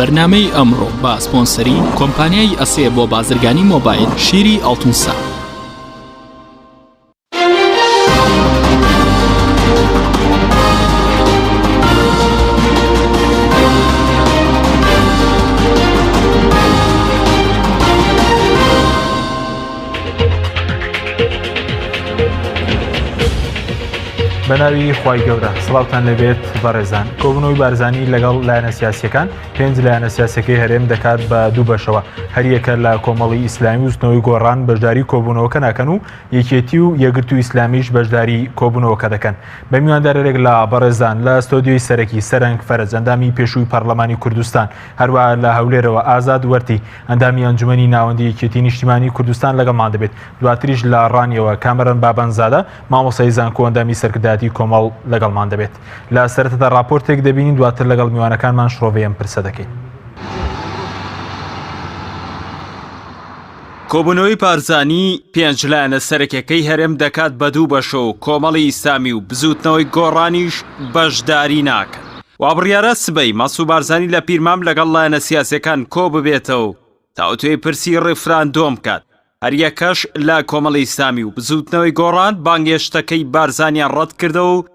بەرنامەی ئەمڕۆ بە سپۆنسەری کۆمپانیای ئەسێ بۆ بازرگانی مۆبایل شیری ئەڵتونسا. بەناوی خوای گەورە سڵاوتان لەبێت بەڕێزان. کۆبوونەوەی بارزانی لەگەڵ لایەنە سیاسیەکان 5 لایەنە سیاسەکەی هەرێم دەکات بە دوو بەشەوە. هەریەکە لە کۆمەڵی ئیسلامی وستنەوەی گۆڕان بەشداری کۆبوونەوەکە ناکەن و یەکێتی و یەکگرتووی ئیسلامیش بەشداری کۆبوونەوەکە دەکەن. بە میواندارێک لە بەڕێزان لە ستۆدیۆی سەرەکی سەرنگ فەرەج ئەندامی پێشووی پەرلەمانی کوردستان، هەروەها لە هەولێرەوە ئازاد وەرتی ئەندامی ئەنجومەنی ناوەندی یەکێتی نیشتیمانی کوردستان لەگەڵمان دەبێت. دواتریش لە ڕانیەوە کامەران بابەنزادە مامۆستای زانکۆ ئەندامی سەرکردایەتی کۆمەڵ لەگەڵمان دەبێت. لە سەرەتادا راپۆرتێک دەبینین، دواتر لەگەڵ میوانەکانمان شڕۆڤەیەم پرسە دەکەین. کۆبوونەوەی بارزانی 5 لایەنە سەرەکیەکەی هەرێم دەکات بە دوو بەشە و کۆمەڵی ئیسلامی و بزوتنەوەی گۆڕانیش بەشداری ناکەن. وابڕیارە سبەی مەسوود بارزانی لە پیرمام لەگەڵ لایەنە سیاسیەکان کۆ ببێتەوە تا ئەوتوێ پرسی ڕێفراندۆم بکات. هەریەکەش لە کۆمەڵی ئیسلامی و بزوتنەوەی گۆڕان بانگێشتەکەی بارزانیان ڕەت کردەوە و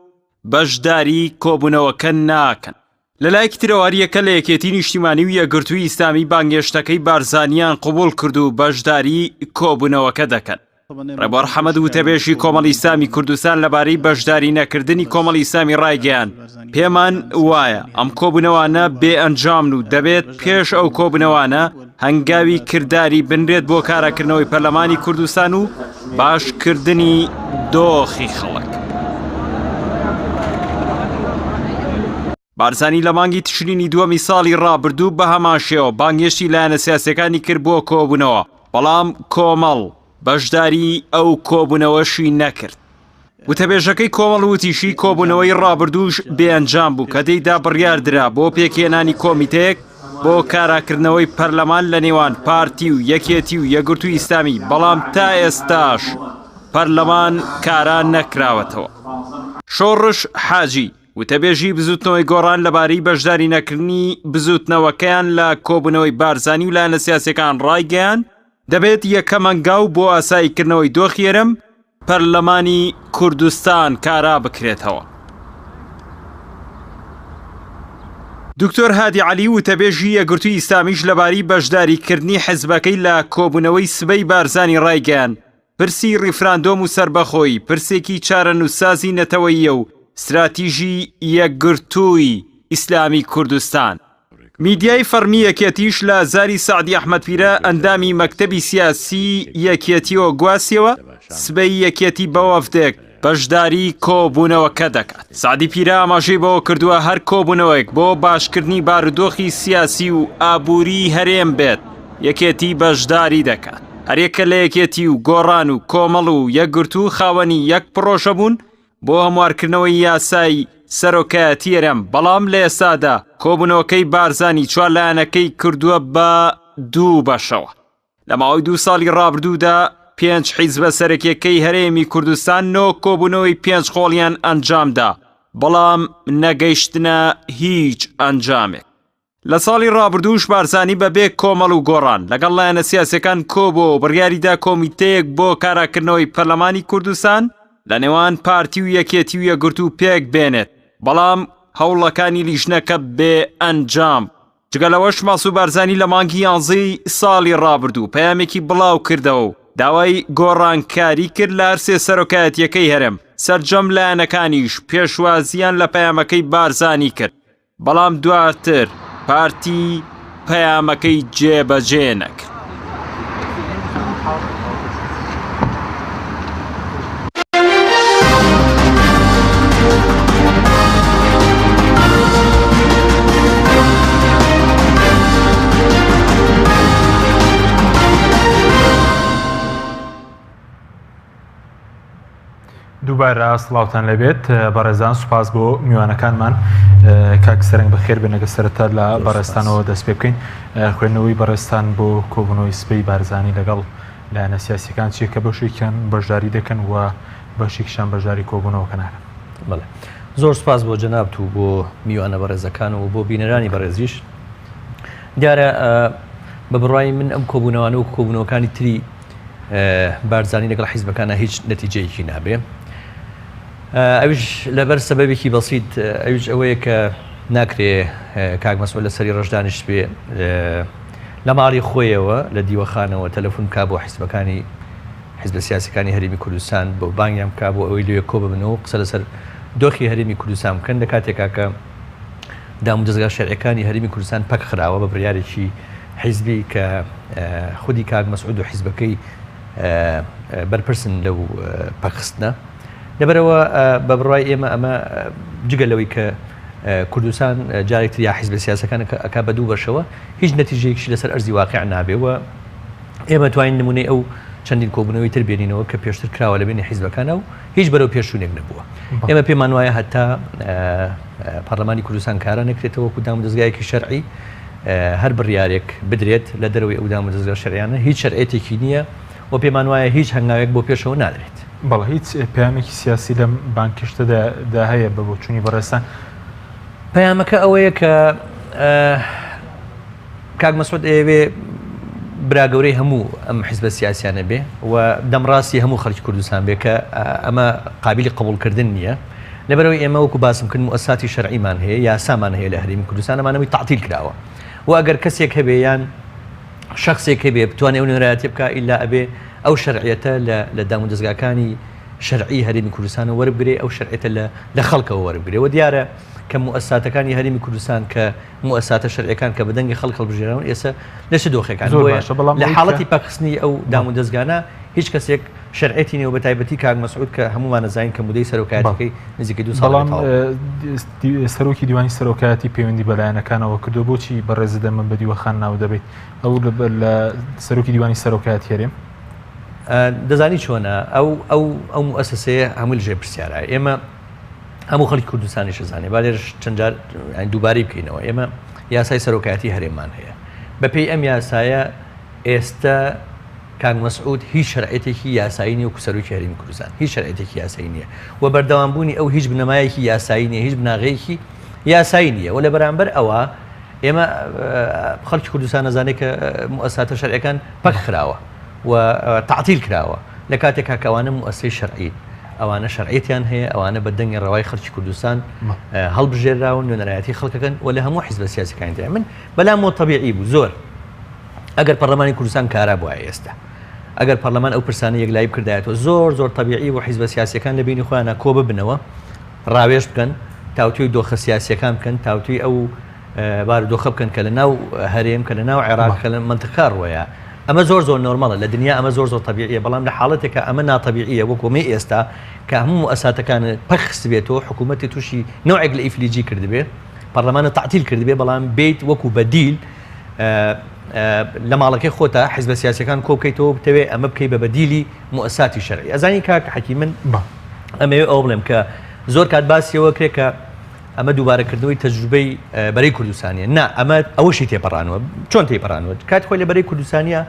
بەشداری کۆبوونەوەکە ناکەن. لەلایەکی ترەوە هەریەکە لە یەکێتی نیشتیمانی و یەکگرتووی ئیسلامی بانگێشتەکەی بارزانیان قبوڵ کرد و بەشداری کۆبوونەوەکە دەکەن. ڕێبوار حەمەد وتەبێژی کۆمەڵی ئیسلامی کوردستان لەبارەی بەشداری نەکردنی کۆمەڵی ئیسلامی ڕایگەیاند پێمان وایە ئەم کۆبوونەوانە بێ ئەنجامن و دەبێت پێش ئەو کۆبوونەوانە هەنگاوی کردداری بنرێت بۆ کارەکردنەوەی پەرلەمانی کوردستان و باشکردنی دۆخی خەڵک. بارزانی لە مانگی تشرینی دووەمی ساڵی ڕابردوو بە هەمان شێوە بانگێشتی لایەنە سیاسیەکانی کرد بۆ کۆبوونەوە، بەڵام کۆمەڵ بەشداری ئەو کۆبوونەوەشی نەکرد. وتەبێژەکەی کۆمەڵ وتیشی کۆبوونەوەی ڕابردووش بێئەنجام بوو کە دەیدا بڕیاردرا بۆ پێکهێنانی کۆمیتەیەک بۆ کاراکردنەوەی پەرلەمان لە نێوان پارتی و یەکێتی و یەکگرتووی ئیسلامی، بەڵام تا ئێستاش پەرلەمان کاران نەکراوەتەوە. شۆڕش حاجی وتەبێژی بزوتنەوەی گۆڕان لەبارەی بەشداری نەکردنی بزوتنەوەکەیان لە کۆبوونەوەی بارزانی و لایەنە سیاسیەکان ڕایگەیاند دەبێت یەکەم هەنگاو بۆ ئاساییکردنەوەی دۆخی هەرێم پەرلەمانی کوردستان کارا بکرێتەوە. دکتۆر هادی عەلی وتەبێژی یەکگرتووی ئیسلامیش لەبارەی بەشداریکردنی حیزبەکەی لە کۆبوونەوەی سبەی بارزانی ڕایگەیاند پرسی ڕیفراندۆم و سەربەخۆی پرسێکی چارەنووسسازی نەتەوەییە و استراتیژی یەکگرتووی ئیسلامی کوردستان. میدیای فەرمی یەکێتیش لە زاری سەعدی ئەحمەدپیرە ئەندامی مەکتەبی سیاسی یەکێتیەوە گواسیەوە سبەی یەکێتی بە وەفدێک بەشداری کۆبوونەوەکە دەکات. سەعدی پیرە ئاماژەی بەوە کردووە هەر کۆبوونەوەیەک بۆ باشکردنی بارودۆخی سیاسی و ئابووری هەرێم بێت یەکێتی بەشداری دەکات. هەرێکە لە یەکێتی و گۆڕان و کۆمەڵ و یەکگرتوو خاوەنی یەک پرۆژە بوون بۆ هەموارکردنەوەی یاسای سەرۆکایەتی هەرێم، بەڵام لە ئێستادا کۆبوونەوەکەی بارزانی چوار لایەنەکەی کردووە بە دوو بەشەوە. لە ماوەی 2 ساڵی ڕابردوودا 5 حیزبە سەرەکیەکەی هەرێمی کوردستان 9 کۆبوونەوەی 5 خۆڵیان ئەنجامدا، بەڵام نەگەیشتنە هیچ ئەنجامێک. لە ساڵی ڕابردووش بارزانی بەبێ کۆمەڵ و گۆڕان لەگەڵ لایەنە سیاسیەکان کۆبوو بڕیاریدا کۆمیتەیەک بۆ کاراکردنەوەی پەرلەمانی کوردستان لە نێوان پارتی و یەکێتی و یەکگرتوو پێک بێنێت، بەڵام هەوڵەکانی لیژنەکە بێ ئەنجام. جگەلەوەش مەسوود بارزانی لە مانگی 11 ساڵی ڕابردوو پەیامێکی بڵاو کردەوە و داوای گۆڕانکاری کرد لە هەر سێ سەرۆکایەتیەکەی هەرێم. سەرجەم لایەنەکانیش پێشوازیان لە پەیامەکەی بارزانی کرد، بەڵام دواتر پارتی پەیامەکەی جێبەجێ نەکرد. دووبارە سڵاوتان لەبێت بەڕێزان. سوپاس بۆ میوانەکانمان. کاک سەرنگ بەخێر بێنەگە سەرەتا لە بەڕێستانەوە دەست پێ بکەین. خوێندنەوەی بەڕێستان بۆ کۆبوونەوەی سبەی بارزانی لەگەڵ لایەنە سیاسیەکان چیە کە بەشێکیان بەشداری دەکەن و بەشێکیشان بەشداری کۆبوونەوەکە ناکەن؟ بەڵێ، زۆر سوپاس بۆ جەنابت و بۆ میوانە بەڕێزەکان و بۆ بینەرانی بەڕێزیش. دیارە بە بڕای من ئەم کۆبوونەوانە و کۆبوونەوەکانی تری بارزانانی لەگەڵ حیزبەکانە هیچ نەتیجەیەکی نابێ. ئەوش لەبەر سەبەبێکی بەسیط ئەوش ئەوەیە کە ناکرێ کاک مەسعود لەسەری ڕۆژدانیش بێ لە ماڵی خۆیەوە لە دیوەخانەوە تەلەفۆن کا بۆ حیزبەکانی حیزبە سیاسەکانی هەرێمی کوردستان بۆ بانگیان کا بۆ ئەوەی لێ کۆ ببنەوە قسە لەسەر دۆخی هەرێمی کوردستان بکەن لە کاتێکا کە دام و دەستگا شەرعیەکانی هەرێمی کوردستان پەک خراوە بە بڕیارێکی حیزبی کە خودی کاک مەسعود و حیزبەکەی بەرپرسن لەو پەخستنە. لەبەرەوە بە بڕای ئێمە ئەمە جگەلەوەی کە کوردستان جارێکتر یا حیزبە سیاسەکان ئەکا بە دوو بەشەوە هیچ نەتیجەیەکی لەسەر ئەرزی واقع نابێەوە. ئێمە توانین نمونەی ئەو چەندین کۆبوونەوەی تر بێنینەوە کە پێشتر کراوە لە بینی حیزبەکانە و هیچ بەرەو پێشوونێک نەبووە. ئێمە پێمان وایە هەتا پەرلەمانی کوردستان کارە نەکرێتەوە و دام و دەستگایەکی شەرعی هەر بڕیارێک بدرێت لە دەرەوەی ئەو دام و دەستگا شەرعیانە هیچ شەرعێتێکی نییە و پێمان وایە هیچ هەنگاوێک بۆ پێشەوە نادرێت. بەڵێ هیچ پەیامێکی سیاسی لەم بانکشتەدا هەیە بە بۆچوونی بەڕێستان؟ پەیامەکە ئەوەیە کە کاک مەسعود ئێوێ براگەورەی هەموو ئەم حیزبە سیاسیانە بێ و دەمڕاستی هەموو خەڵکی کوردستان بێ کە ئەمە قابلی قبولکردن نییە. لەبەرەوەی ئێمە وەکو باسم کردن مؤسساتی شەرعیمان هەیە یاسامان هەیە لە هەرێمی کوردستان ئەمانەوەی تعتیل کراوە و ئەگەر کەسێک هەبێ یان شخصێک هەبێ بتوانێت ئەو نوێنەرایەتی بکە ئیلا ئەبێ ئەو شەرعیەتە لە دام و دەستگاکانی شەرعی هەرێمی کوردستان وەربگرێ ئەو شەرعیەتە لە خەڵکەوە وەربگرێ و دیارە کە مؤسساتەکانی هەرێمی کوردستان کە مؤسساتە شەرعیەکان کە بەدەنگی خەڵک هەڵبژێرەون ئێستا لە چ دۆخەکان لە حاڵەتی پاکستنی ئەو دام و دەستگانە هیچ کەسێک شەرعەتی نێوە بە تایبەتی کاک مەسعود کە هەمومان نەزانین کە مودەی سەرۆکایەتەکەی نزیکەی 2 ساڵ سەرۆکی دیوانی سەرۆکایەتی پەیوەندی بەلایەنەکانەوە کردو بۆچی بەڕێز دەمە بە دیوەخان ناو دەبێت ئەو لە سەرۆکی دیوانی سەرۆکایەتی هەرێم دەزانی چۆنە ئەو مؤسسەیە هەموو لەژێر پرسیارە ئێمە هەموو خەڵکی کوردستانیش زانێ با لێرش چەند جار دووبارەی بکەینەوە ئێمە یاسای سەرۆکایەتی هەرێممان هەیە بەپێی ئەم یاسایە ئێستا کاک مەسعود هیچ شەرعەتێکی یاسایی نیە و سەرۆکی هەرێمی کوردستان هیچ شەرعەتێکی یاسایی نییە و بەردەوامبوونی ئەو هیچ بنەمایەکی یاسایی نیە هیچ بناغەیەکی یاسایی نییە و لە بەرامبەر ئەوە ئێمە خەڵکی کوردستان نەزانێت کە مؤسساتە شەرعیەکان پەک خراوە و تعتیل کراوە لە کاتێکا کە ئەوانە مؤسسەی شەرعی ئەوانە شەرعیەتیان هەیە ئەوانە بەدەنگی ڕەوای خەڵکی کوردستان هەڵبژێراون نوێنەرایەتی خەڵکەکەن و لە هەموو حیزبە سیاسیەکانی من بەلامەوە تەبیعی بوو زۆر ئەگەر پەرلەمانی کوردستان کارا بووە ئێستا ئەگەر پەرلەمان ئەو پرسانە یەکلایی بکردایەوە زۆر تەبیعی و حیزبە سیاسیەکان لە بینی خۆیانە کۆ ببنەوە ڕاوێژ بکەن تاوتوی دۆخە سیاسیەکان بکەن تاوتوی ئەو بارودۆخە بکەن کە لە ناو هەرێم کە لە ناو عێراق کە لە منتقە ڕوەیە ئەمە زۆر نۆرمەڵە لە دنیا ئەمە زۆر تەبیعیە بەڵام لە حاڵەتێکە ئەمە ناتەبیعیە وەکومێ ئێستا کە هەموو مؤسساتەکان پەخس بێتەوە حکوومەتی تووشی نوعێک لە ئیفلیجی کردبێ پەرلەمانە تعتیل کردبێ بەڵام بیت وەکو بەدیل لە ماڵەکەی خۆتە حیزبە سیاسیەکان کۆ بکەیتەوە بتەوێ ئەمە بکەی بە بەدیلی مؤسساتی شەرعی ئەزانی کاک حەکی من ئەمەوێ ئەو بڵێم کە زۆر کات باسیەوە کرێ کە ئەمە دووبارەکردنەوەی تەجروبەی بەرەی کوردستانیە نا ئەمە ئەوەشی تێپەڕانەوە چۆن تێپەڕانەوە کات خۆی لە بەرەی کوردستانیە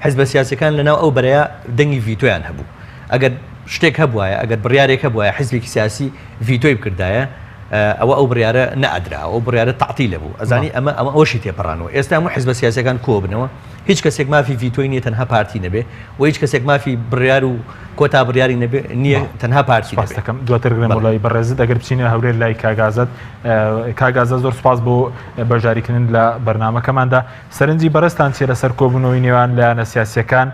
حیزبە سیاسیەکان لەناو ئەو بەرەیە دەنگی ڤیتۆیان هەبوو ئەگەر شتێک هەبوایە ئەگەر بڕیارێک هەبوایە حیزبێکی سیاسی ڤیتۆی بکردایە ئەو بڕیارە نەئەدرا ئەو بڕیارە تعتیلە بوو ئەزانی ئەمە ئەوەشی تێپەڕانەوە ئێستا هەموو حیزبە سیاسیەکان کۆبنەوە هیچ کەسێک مافی ڤیتۆی نییە تەنها پارتی نەبێ و هیچ کەسێک مافی بڕیار و کۆتا بڕیاری نییە تەنها پارتی دەکەم دواتر گرم وڵی بەڕێزت ئەگەر بچینە هەورێت لای کاگازە زۆر سپاس بۆ بەشداریکردن لە بەرنامەکەماندا سەرنجی بەرزتان چێ لەسەر کۆبوونەوەی نێوان لایەنە سیاسیەکان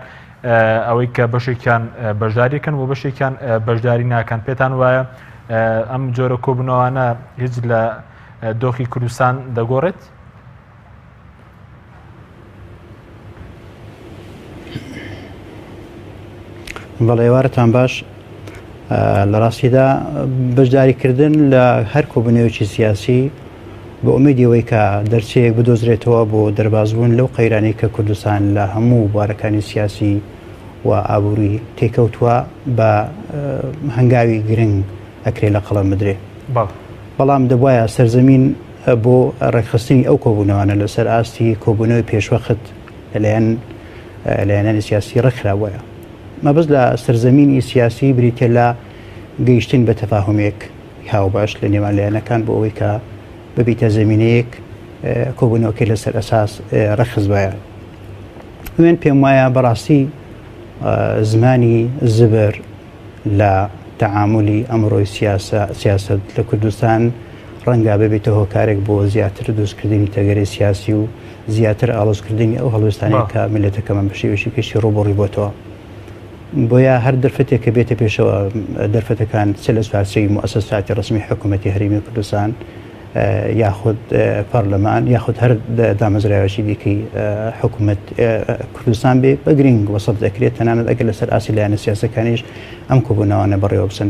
ئەوەی کە بەشێکیان بەشداریکەن و بەشێکیان بەشداری ناکەن پێتان وایە ئەم جۆرە کۆبوونەوانە هیچ لە دۆخی کوردستان دەگۆڕێت؟ بەڵێ ێوارەتان باش لە ڕاستیدا بەشداریکردن لە هەر کۆبوونەوەیەکی سیاسی بە ئومێدیەوەی کە دەرچەیەک بدۆزرێتەوە بۆ دەربازبوون لەو قەیرانەی کە کوردستان لە هەموو بوارەکانی سیاسی و ئابووری تێکەوتووە بە هەنگاوی گرنگ ئەکرێ لە قەڵەم بدرێ بەڵام دەبایە سەرزەمین بۆ ڕێکخستنی ئەو کۆبوونەوانە لەسەر ئاستی کۆبوونەوەی پێشوەخت لەلایەنانی سیاسی ڕێکخراوەیە مەبەست لە سەرزەمینی سیاسی بریتە لە گەیشتن بە تەفاهمێک هاو باش لە نێوان لایەنەکان بۆ ئەوەی کە ببیتە زەمینەیەک کۆبوونەوەکەی لەسەر ئەساس ڕەخز بایە من پێم وایە بەڕاستی زمانی زبر لە تعاملی ئەمڕۆی سیاست لە کوردستان ڕەنگە ببێتە هۆکارێک بۆ زیاتر دروستکردنی تەگەری سیاسی و زیاتر ئاڵۆزکردنی ئەو هەڵوێستانەیە کە میلەتەکەمان بە شێوەیەکی کەشی ڕۆبۆڕی بۆتەوە بۆیە هەر دەرفەتێک کە بێتە پێشەوە دەرفەتەکان چ لە سوارچەی موسەساتی ڕسمی حکوومەتی هەرێمی کوردستان یاخود پەرلەمان یاخود هەر دامەزراوەشی دیکەی حکوومەت کوردستان بێ بە گرنگ وەسەڵ دەکرێت تەنانەت ئەگەر لەسەر ئاسی لایەنە سیاسەکانیش ئەم کۆبوونەوانە بەڕێوە بچن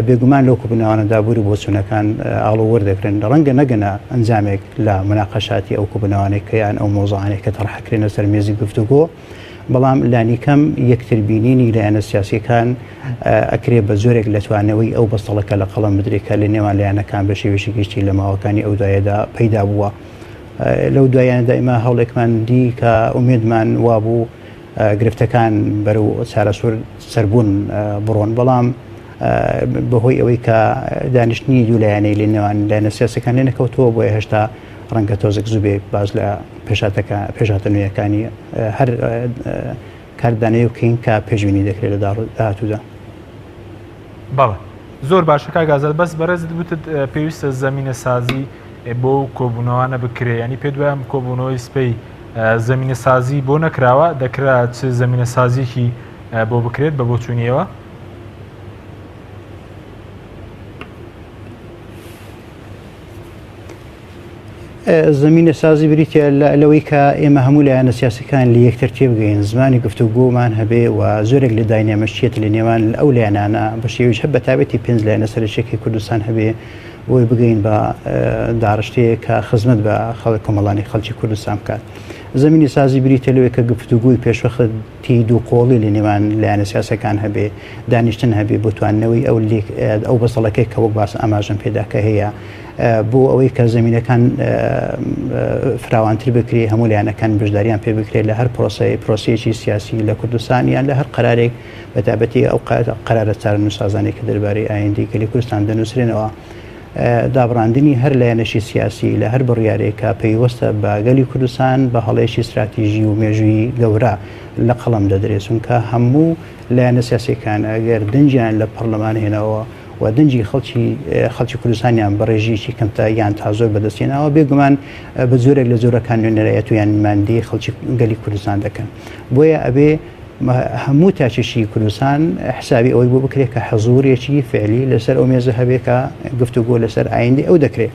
بێگومان لەو کۆبوونەوانە دابووری بۆ چوونەکان ئاڵۆ وەردەگرن ڕەنگە نەگەنە ئەنجامێک لە مناقەشاتی ئەو کۆبوونەوانێک کە یان ئەو مۆزوعانێک کە تەڕحەکرێنە سەر مێزی گفتوگۆ بەڵام لانیکەم یەکتربینینی لایەنە سیاسیەکان ئەکرێ بە زۆرێک لە توانەوەی ئەو بەستەڵەکە لە قەڵم بدرێکە لە نێوان لایەنەکان بە شێوێکی گشتی لە ماوەکانی ئەو دوایەدا پەیدا بووە لەو دوایانەدا ئێمە هەوڵێکمان دی کە ئومێدمان وابوو گرفتەکان بەرەو چارەسوور سەربوون بڕۆن بەڵام بەهۆی ئەوەی کە دانیشتنی دوو لایەنەی لە نێوان لایەنە سیاسەکان لێ نەکەوتووە بۆیە هێشتا ڕەنگە تۆزێک زوبێک باز لە پێشاتە نوێیەکانی هەر کاردانەیە وکەین کە پێشبینی دەکرێت لە داهاتوودا بەڵێ زۆر باشە کاگازات بەس بەرەزت وتت پێویستە زەمینە سازی بۆ کۆبوونەوانە بکرێ ینی پێ دوایە کۆبوونەوەی سپەی زەمینە سازی بۆ نەکراوە دەکرات چ زەمینە سازیکی بۆ بکرێت بە بۆچوونیەوە زمینە سازی بریتە لەوەی کە ئێمە هەموو لایەنە سیاسەکان لە یەکتر تێبگەین زمانی گفتوگۆمان هەبێ و زۆرێک لە داینامەشێت لە نێوان ئەو لایەنانە بە شێویش هەب بە تایبەتی پێنج لایەنە سەرچێکی کوردستان هەبێ بۆی بگەین بە داڕشتەیە کە خزمەت بە خەڵک کۆمەڵانی خەڵکی کوردستان بکات زمینی سازی بریتە لەوەی کە گفتوگوی پێشوەختی دوو قۆڵی لە نێوان لایەنە سیاسەکان هەبێ دانیشتن هەبێ بۆ توانەوەی ئەو بەسەڵەکەی کە وەک باس ئاماژەم پێداکە هەیە بۆ ئەوەی کە زمینەکان فراوانتر بکرێ هەموو لایەنەکان بەشداریان پێ بکرێت لە هەر پرۆسەیەکی سیاسی لە کوردستان یان لە هەر قەرارێک بە تایبەتی ئەو قەرارە چارەنووسازانێک کە دەربارەی ئایندی گەلی کوردستان دەنووسرێنەوە دابڕاندنی هەر لایەنەشی سیاسی لە هەر بڕیارێکە پەیوەستە بە گەلی کوردستان بە هەڵەیەکی استراتیژی و مێژووی گەورە لە قەڵم دەدرێتون کە هەموو لایەنە سیاسیەکان ئەگەر دەنجیان لە پەرلەمان هێنەوە و دەنجی خەڵکی کوردستانیان بە ڕێژیکی کەمتە یان تا زۆر بەدەستێنەوە بێگومان بە زۆرێک لە زۆرەکان نوێنەرایەت و یان ماندی خەڵکی گەلی کوردستان دەکەن بۆیە ئەبێ هەموو تاچشی کوردستان حسابی ئەوەی بۆ بکرێت کە حەزوورێکی فعلی لەسەر ئەو مێزە هەبێ کە گفتوگۆ لەسەر ئایندی ئەو دەکرێت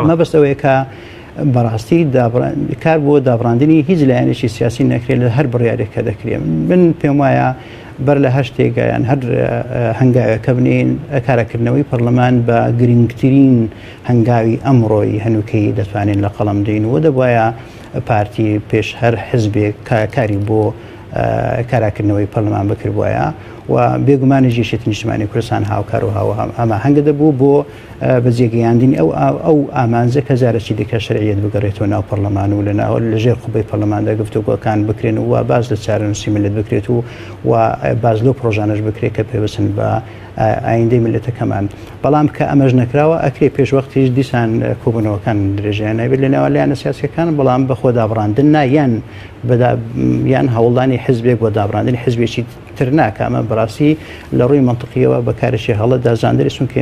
مەبەستەوەیە کە بەڕاستی کار بۆ دابڕاندنی هیچ لایەنێکی سیاسی نەکرێت لە هەر بڕیارێکە دەکرێت من پێم وایە بەر لە هەر شتێکیان هەر هەنگاوەکە بنین کارەکردنەوەی پەرلەمان بە گرنگترین هەنگاوی ئەمڕۆی هەنووکەی دەتوانین لە قەڵم دەین و دەبواە پارتی پێش هەر حزبێک کاری بۆ کاراکردنەوەی پەرلەمان بکرد وایە و بێگومانی ژێشێتی نیشتیمانی کوردستان هاوکار و ئەمە هەنگە دەبوو بۆ بەجێگەیاندنی ئەو ئامانزە کە جارێکی دیکە شەرعیەت بگەڕێتەوە ناو پەرلەمان و لەناو لەژێر خوبەی پەرلەماندا گفتوگۆکان بکرێن و باز لە چارەنووسی ملت بکرێت و باز لەو پرۆژانەش بکرێت کە پێوەستن بە ئایندەی ملەتەکەمان بەڵام کە ئەمەش نەکراوە ئەکرێ پێشوەختیش دیسان کۆبوونەوەکان درێژیان نابێت لە نێوان لایەنە سیاسیەکان بەڵام بە خۆ دابڕاندن یان هەوڵدانی حزبێک بۆ دابڕاندنی حزبێکی تر ناکە ئەمە بەڕاستی لە ڕووی منطقیەوە بەکارشی هەڵەدا زاندەری سون کە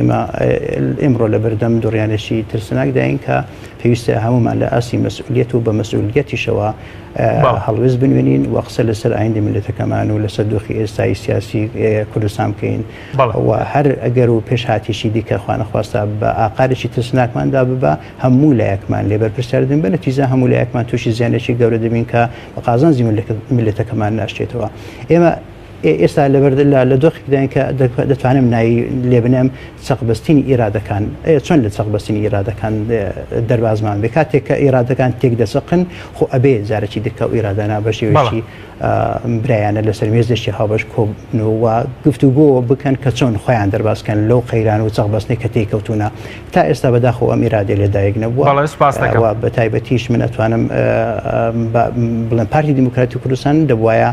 ئێمڕۆ لە بەردەم دوڕیانێکی ترسناک داین کە پێویستە هەمومان لە ئاسی مەسئولیەت و بە مەسئولیەتیشەوە هەڵوێست بنوێنین و قسە لەسەر ئایندی ملەتەکەمان و لەسەر دۆخی ئێستایی سیاسی کوردستان بکەین و هەر ئەگەر و پێش هاتیشی دیکە خوانەخواستە بە ئاقارێکی ترسناکماندا ببە هەموو لایەکمان لێبەر پرسیاردن بە نەتیجە هەموو لایەکمان تووشی زیانێکی گەورە دەبین کە بە قازانجی ملەتەکەمان ناشتێتەوە ئێمە ئێستا لە دۆخێکداین کە دەتوانم نایی لێ بنێم چەقبەستنی ئیرادەکان چۆن لە چەقبەستنی ئیرادەکان دەربازمان بێ کاتێک کە ئیرادەکان تێک دەسەقن خۆ ئەبێ جارێکی دیکە و ئیرادەنا بە شێوەیەکی برایانە لەسەر مێز دەشتی هاوبەش کۆبنەوە گفتوگۆ بکەن کە چۆن خۆیان دەربازکەن لەو قەیران و چەقبەستنی کە تێککەوتونە تا ئێستا بەداخۆ ئەم ئیرادێ لێدایک نەبووە بە تایبەتیش من ئەتوانم بڵێن پارتی دیموکراتی کوردستان دەبوایە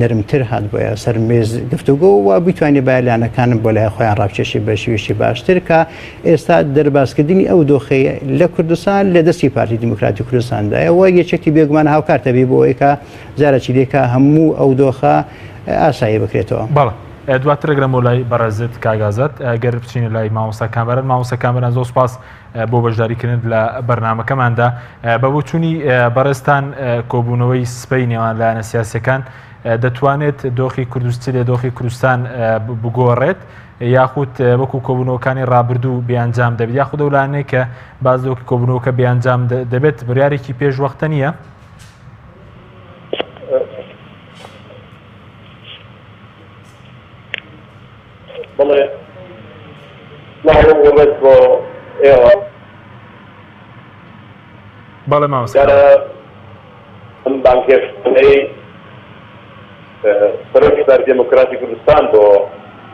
نەرمتر هات بە بگاتەوە سەر مێز گفتوگۆ و بیتوانێت بایلانەکانم بۆ لای خۆیان ڕاکێشی بە شێوێکی باشتر کە ئێستا دەرباسکردنی ئەو دۆخەی لە کوردستان لە دەستی پارتی دیموکراتی کوردستاندایەوە یەکێکی بێگومان هاوکارتە بێ بۆ ئەوەی کە جارێکی لێکە هەموو ئەو دۆخە ئاسایی بکرێتەوە. بەڵێ دواتر گرم و لای بەڕێزت کاگازات گەر بچینە لای مامۆستا کامەران. مامۆستا کامەران زۆر سپاس بۆ بەشداریکردن لە بەرنامەکەماندا. بە بۆچوونی بەڕێستان کۆبوونەوەی سپەی نێوان لایەنە سیاسیەکان دەتوانێت دۆخی کوردستی لە دۆخی کوردستان بگۆڕێت یاخود وەکو کۆبوونەوەکانی ڕابردوو بێانجام دەبێت یاخود ئەو لایەنەی کە باز دۆخی کۆبوونەوەکە بێانجام دەبێت بڕیارێکی پێش وەختە نییە؟ بەڵێ وەڵێت بۆ ئێوە بەڵێ مامۆستا ئەم بانکێشتنەی سەرۆکیداری دموکراتی کوردستان بۆ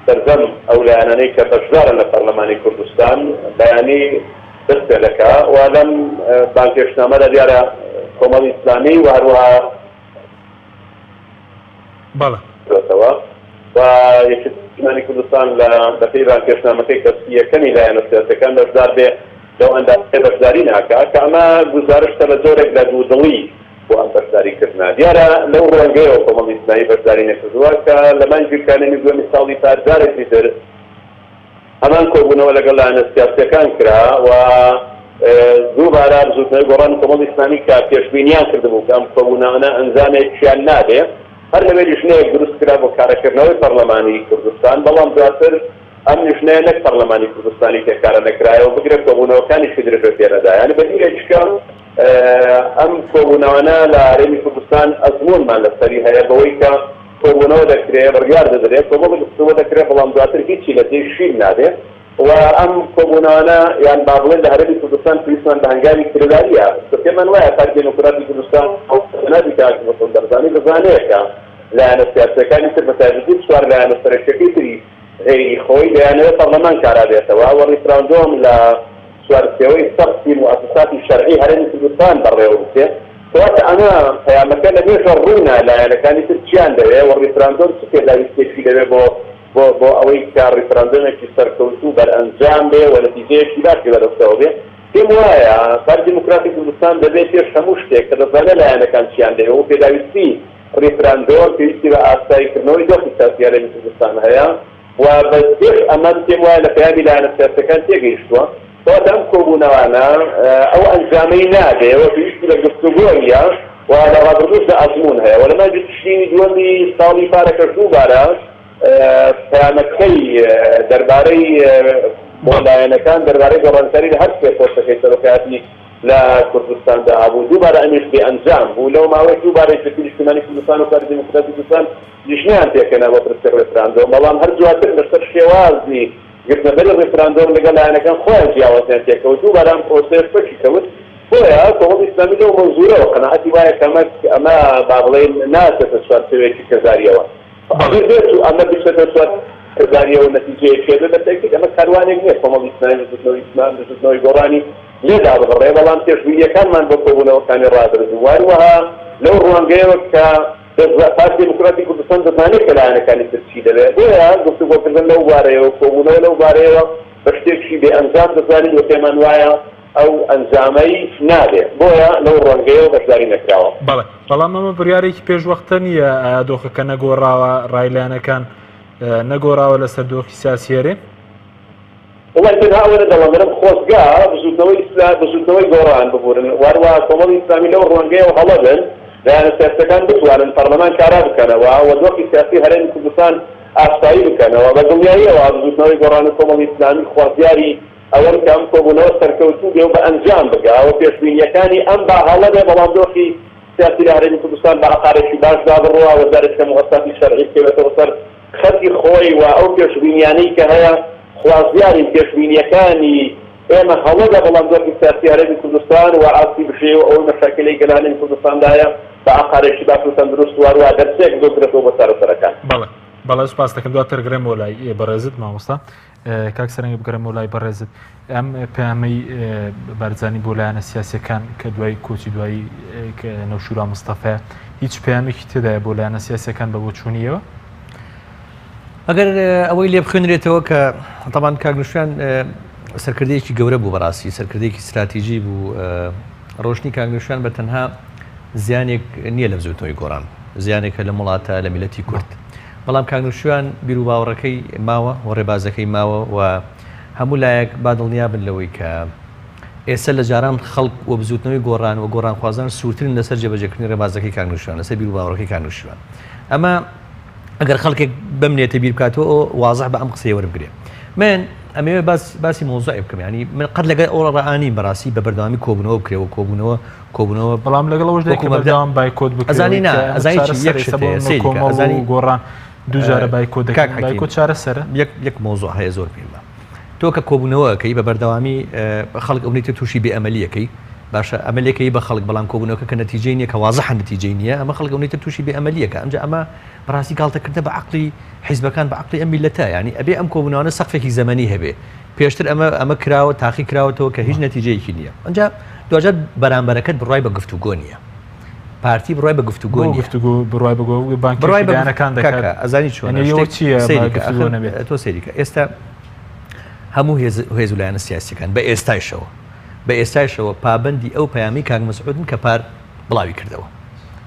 سەردەم ئەو لایەنانەی کە بەشدارن لە پەرلەمانی کوردستان بەیانی دەست پێ دەکا و لەم بانکێشتنامەدا دیارە کۆمەڵی ئیسلامی و هەروەها بەڵێ و یەکێتی کوردستان لە دەپێی بانکێشتنامەکەی کە یەکەمی لایەنە سیاسیەکان بەشدار بێ لەو ئەندازەی بەشداری ناکا کە ئەمە گزارشتە لە زۆرێک لە دوودڵی بۆ ئەم بەشداریکردنا. دیارە لەو ڕەنگەیەوە کۆمەڵی ئیسلامی بەشداری نەکردووە کە لە مانگی کانێنی دووەمی ساڵی پارێکی تر هەمان کۆبوونەوە لەگەڵ لایەنە سیاسیەکان کرا و دووبارە زودنەوەی گۆڕانی کۆمەڵی ئیسلامی کە پێشبینیان کردبوو کە ئەم کۆبوونەوەە ئەنجامێکیان نابێ هەر لەوێ نیشنەیەک دروست کرا بۆ کارەکردنەوەی پەرلەمانی کوردستان بەڵام دواتر ئەم نیشنەیە نەک پەرلەمانی کوردستانی تێکارە نەکرایەوە بگرێت کۆبوونەوەکانیشی درێژە پێدەدا. یعنی بەدیرێکیکە ئەم کۆبوونەوەە لە هەرێمی کوردستان ئەزمونمان لەسەری هەیە بەوەی کە کۆبوونەوە دەکرێت بڕیار دەدرێت کۆمەڵی گفتوگۆ دەکرێت بەڵام دواتر هیچی لە دێ شیر نابێت و ئەم کۆبوونەوە یان با بڵێن لە هەرێمی کوردستان پێویستمان بە هەنگاوی کرداریە پێمان وایە پارتی دموکراتی کوردستان نابی کاکە دەرزانی بزانەیەکە لایەنە سیاسیەکانی تر بە تایبەتی چوار لایەنە سەرۆکیەکەی تری غێری خۆی لایەنەوە پەرلەمان کارا بێتەوە و ڕیفراندۆم لە چوارچێوەی سەختی موسساتی شەرعی هەرێمی کوردستان بەڕێوە بچێت کەواتە ئەمە پەیامەکە لە مێژە ڕوونا لایەنەکانی تر چیان دەوێت و ڕیفراندۆم چ پێداویستێکی دەوێت بۆ ئەوەی کە ڕیفراندۆمێکی سەرکەوتوو بەرئەنجام بێ و نەتیجەیەکی باسی بەدەستەوە بێ. پێم وایە پارتی دموکراتی کوردستان دەبێت پێش هەموو شتێک کە دەزانێت لایەنەکان چیان دەوێت و پێداویستی ڕیفراندۆم پێویستی بە ئاساییکردنەوەی دۆخی سیاسی هەرێمی کوردستان هەیە و بەپێش ئەمەد پێم وایە لە پەیامی لایەنە سیاسیەکان تێگەیشتووە کەواتە ئەم کۆبوونەوانە ئەو ئەنجامەی نادێت و پێویستی لە گفتوگۆیە و لە ڕابردووشدا ئەزمون هەیە و لە مانگی تشرینی دووەمی ساڵی پارەکەش دووبارە پەیامەکەی دەربارەی لایەنەکان دەربارەی گۆڕانکاری لە هەر سێ پۆستەکەی سەرۆکایەتی لە کوردستاندا هەبوو دووبارە ئەمیش بێئەنجام بوو لەو ماوەی دووبارە یەکێتی نیشتیمانی کوردستان و پارتی دموکراتی کوردستان نیشنیان پێکەنا بۆ پرسیار ڕێفراندۆم بەڵام هەر دواتر لەسەر شێوازی گرتنەبەری ڕێفراندۆم لەگەڵ لایەنەکان خۆیان جیاوازیان تێکەوت دووبارە ئەم پرۆسەیە پەکی کەوت بۆیە کۆمەڵی ئیسلامی لەو مەنزوورەوە قەناعەتی وایە کە ئەمە با بڵێن ناچێتە چوارچێوەیەکی کەزاریەوە بێت و ئەمە بچێتە چوارچێوەیەوە نەتیجەیەکی دێت بەتەکید ئەمە کاروانێک نییە کۆمەڵی ئیسلامی لەژوردنەوەی گۆڕانی لێدا بڕێ بەڵام پێشبینیەکانمان بۆ کۆبوونەوەکانی ڕابردوو وەروەها لەو ڕوانگەیەوە کە پارتی دموکراتی کوردستان دەزانێت کە لایەنەکانی تر چی دەبێت بۆیە گفتوگۆکردن لەو بارەیەوە کۆبوونەوە لەو بارەیەوە بە شتێکی بێئەنجام دەزانین و پێمان وایە ئەو ئەنجامەی نابێت بۆیە لەو ڕەنگەیەوە بەشداری نەکراوە. بەڵێ بەڵام ئەمە بڕیارێکی پێشوەختە نییە دۆخەکە نەگۆڕاوە ڕایلایەنەکان نەگۆڕاوە لەسەر دۆخی سیاسیێرێ وڵای تەنهاوەرە دەڵێنم خۆزگا بزودنەوەی گۆڕان ببورن وەروە کۆمەڵی ئیسلامی لەو ڕەنگەیەوە هەڵەبن لایەنە سیاسیەکان بتوانن پەرلەمان کارا بکەنەوە و دۆخی سیاسی هەرێمی کوردستان ئاسایی بکەنەوە بە دڵنیاییەوە بزودنەوەی گۆڕانی کۆمەڵی ئیسلامی خوازیاری ئەوەن کە ئەم کۆبوونەوە سەرکەوتوو بێ و بە ئەنجام بگا و پێشبینیەکانی ئەم با هەڵەبێ بەڵام دۆخی سیاسی لە هەرێمی کوردستان بە عەقارێکی باشدا بڕوا وەزارەتیە موسساتی شەرعی بکەوێتەوە سەر خەتی خۆی و ئەو پێشبینیانەی کە هەیە خوازیاری پێشبینیەکانی ئێمە هەڵەدا بەڵام دۆخی سیاسی هەرێمی کوردستان و ئاسی بشێ و ئەوەی مەشاکلەی گەل هەرێمی کوردستاندایە بە عەقارێکی باش و تەندروست وەروە دەرسێک دۆکرێتەوە بە سەرەسەرەکان. بەڵێ سوپاس دەکەم دواتر گرێم بۆ لای بەڕێزت مامۆستا کاک سەرنگە بگەڕێم بۆ لای بەڕێزت ئەم پەیامەی بەرزانی بۆ لایەنە سیاسیەکان کە دوای کۆچی دوایی نەوشورا مستەفا هیچ پەیامێکی تێدایە بۆ لایەنە سیاسیەکان بە بۆچوونیەوە؟ ئەگەر ئەوەی لێ بخوێنرێتەوە کە تاوان کاگنوشیان سەرکردەیەکی گەورە بوو بەڕاستی سەرکردەیەکی استراتیژی بوو ڕۆشنی کاگنوشیان بە تەنها زیانێک نییە لە بزوتنەوەی گۆڕان زیانێکە لە وڵاتە لە میلەتی کورد بەڵام کاگنوشیان بیر و باوەڕەکەی ماوە و ڕێبازەکەی ماوە و هەموو لایەک با دڵنیا بن لەوەی کە ئێستا لە جاران خەڵک و بزوتنەوەی گۆڕان و گۆڕان خوازان سوورترن لەسەر جێبەجێکردنی ڕێبازەکەی کاگنوشیان لەسەر بیر و باوەڕەکەی کاگنوشیان ئەمە ئەگەر خەڵکێک بمنێتە بیر بکاتەوە وازح بە ئەم قسەیە وەربگرێ من ئەمەوێ باسی مۆزوعی بکەم ینی من قەت لەگەڵ ئەوڕە ڕائانی بەڕاستی بە بەردەوامی کۆبوونەوە بکرێەوە کۆبوونەوە بەڵام لەگەڵەوەش بەردەوام بایکۆت ئەزانی ئەزانی گۆڕان دووجارە بایکۆت بایکۆت چارەسەرە یەک مۆزوع هەیە زۆر پێمە تۆ کە کۆبوونەوەکەی بە بەردەوامی خەڵک ئەوەی تووشی بێ ئەمەلیەکەی باشە ئەمەلێکەکەی بە خەڵک بەڵام کۆبوونەوەکە کە نەتیجەی نییە کە وازح نەتیجەی نییە ئەمە خەڵک ئەوەی تووشی بێ ئەمەلیەکە ئەمجا ئەمە بەڕاستی گاڵتەکردە بە عقلی حیزبەکان بە عقلی ئەم میلەتە ینی ئەبێ ئەم کۆبوونەوەە سەقفێکی زەمەنی هەبێ پێشتر ئەمە کراوە تاقی کراوەتەوە کە هیچ نەتیجەیەکی نییە ئەنجا دوجار بەرامبەرەکەت بڕای بە گفتوگۆ نییە پارتی بڕای بە گفتوگۆ بڕای بە بانکەکان دەکات ئەزانی چۆن تۆ سێریکە ئێستا هەموو هێز و لایەنە سیاسیەکان بە ئێستایشەوە پابندی ئەو پەیامی کاک مەسعودن کە پار بڵاوی کردەوە